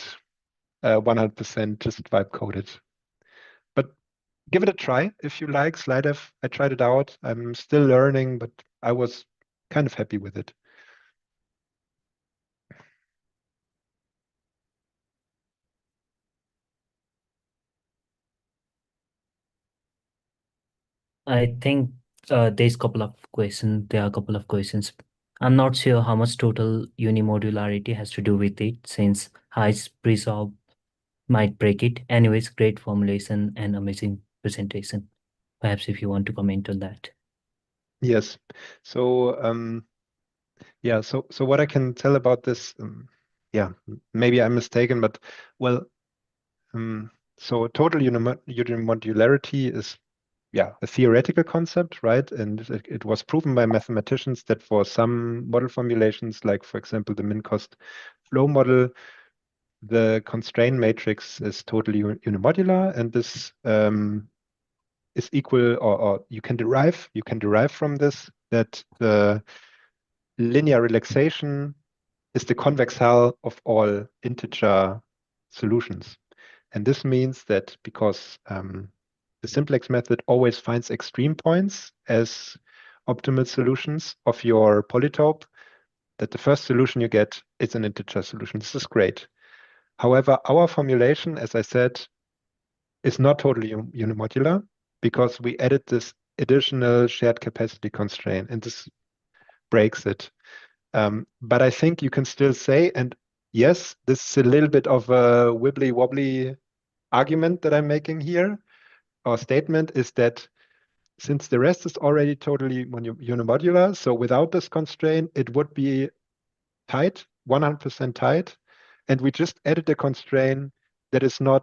100% just vibe coded. But give it a try if you like SlideDev. I tried it out. I'm still learning, but I was kind of happy with it. I think there's a couple of questions. There are a couple of questions. I'm not sure how much total unimodularity has to do with it, since high presolve might break it. Anyways, great formulation and amazing presentation. Perhaps if you want to comment on that. Yes. So yeah, so what I can tell about this, yeah, maybe I'm mistaken, but well, so total unimodularity is, yeah, a theoretical concept, right? And it was proven by mathematicians that for some model formulations, like for example the min-cost flow model, the constraint matrix is totally unimodular, and this is equal, or you can derive from this that the linear relaxation is the convex hull of all integer solutions. And this means that because the simplex method always finds extreme points as optimal solutions of your polytope, that the first solution you get is an integer solution. This is great. However, our formulation, as I said, is not totally unimodular because we added this additional shared capacity constraint, and this breaks it. But I think you can still say, and yes, this is a little bit of a wibbly wobbly argument that I'm making here, or statement, is that since the rest is already totally unimodular, so without this constraint, it would be tight, 100% tight. And we just added a constraint that is no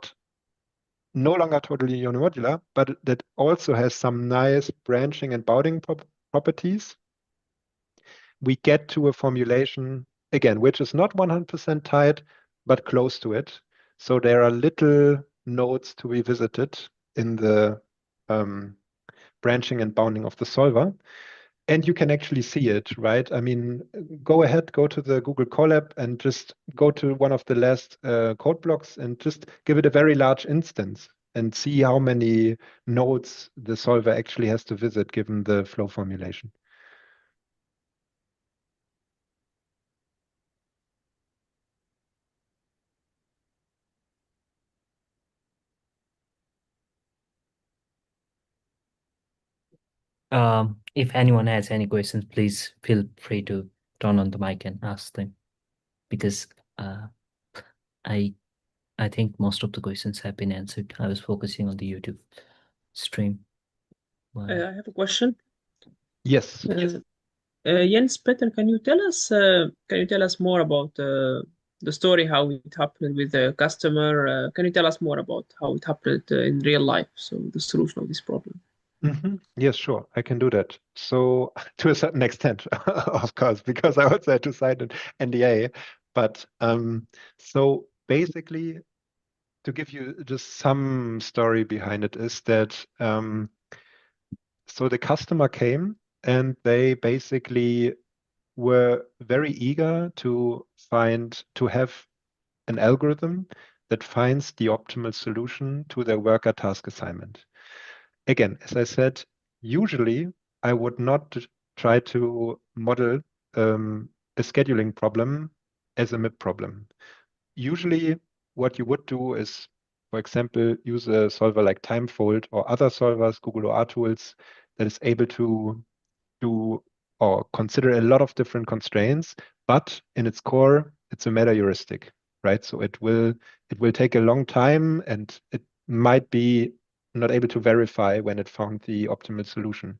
longer totally unimodular, but that also has some nice branching and bounding properties. We get to a formulation, again, which is not 100% tight, but close to it. So there are little nodes to be visited in the branching and bounding of the solver. And you can actually see it, right? I mean, go ahead, go to the Google Colab and just go to one of the last code blocks and just give it a very large instance and see how many nodes the solver actually has to visit given the flow formulation. If anyone has any questions, please feel free to turn on the mic and ask them, because I think most of the questions have been answered. I was focusing on the YouTube stream. I have a question. Yes. Jens Peter, can you tell us more about the story, how it happened with the customer? Can you tell us more about how it happened in real life? So the solution of this problem. Yes, sure, I can do that. So to a certain extent, of course, because I also had to sign an NDA. But so basically, to give you just some story behind it, is that so the customer came and they basically were very eager to have an algorithm that finds the optimal solution to their worker task assignment. Again, as I said, usually I would not try to model a scheduling problem as a MIP problem. Usually what you would do is, for example, use a solver like TimeFold or other solvers, Google OR tools, that is able to do or consider a lot of different constraints, but in its core, it's a meta heuristic, right? So it will take a long time, and it might be not able to verify when it found the optimal solution.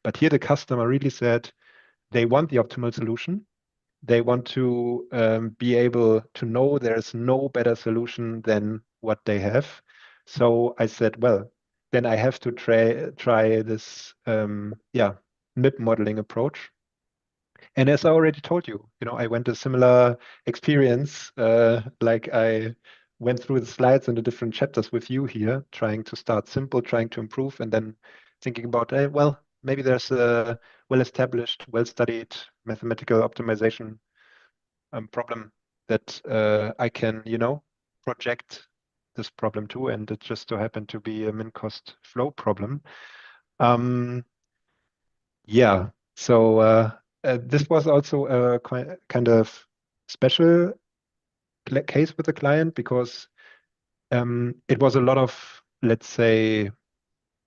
But here the customer really said they want the optimal solution. They want to be able to know there's no better solution than what they have. So I said, well, then I have to try this MIP modeling approach. And as I already told you, I went a similar experience, like I went through the slides and the different chapters with you here, trying to start simple, trying to improve, and then thinking about, well, maybe there's a well-established, well-studied mathematical optimization problem that I can, project this problem to, and it just so happened to be a min-cost flow problem. Yeah, so this was also a kind of special case with the client, because it was a lot of, let's say,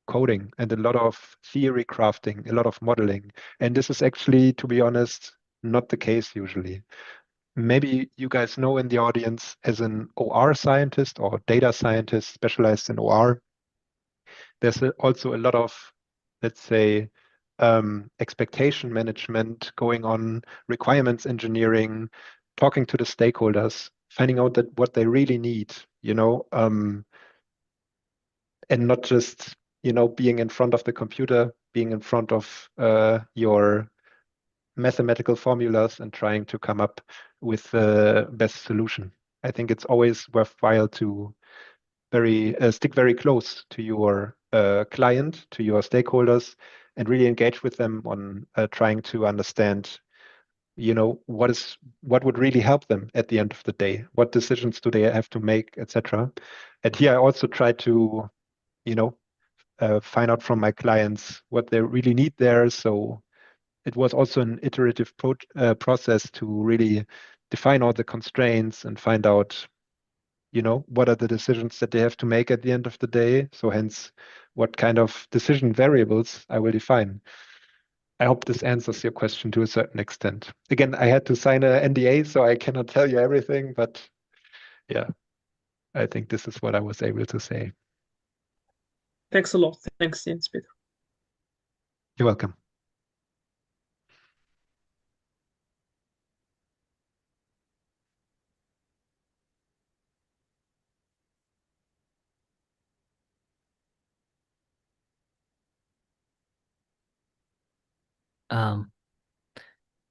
coding and a lot of theory crafting, a lot of modeling. And this is actually, to be honest, not the case usually. Maybe you guys know in the audience, as an OR scientist or data scientist specialized in OR, there's also a lot of, let's say, expectation management going on, requirements engineering, talking to the stakeholders, finding out that what they really need, and not just, being in front of the computer, being in front of your mathematical formulas and trying to come up with the best solution. I think it's always worthwhile to stick very close to your client, to your stakeholders, and really engage with them on trying to understand, what would really help them at the end of the day. What decisions do they have to make, etc. And here I also try to, find out from my clients what they really need there. So it was also an iterative process to really define all the constraints and find out, what are the decisions that they have to make at the end of the day. So hence, what kind of decision variables I will define. I hope this answers your question to a certain extent. Again, I had to sign an NDA, so I cannot tell you everything, but yeah, I think this is what I was able to say. Thanks a lot. Thanks, Jens Peter. You're welcome.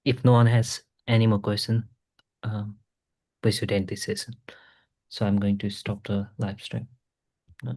If no one has any more question, we should end this session. So I'm going to stop the live stream now.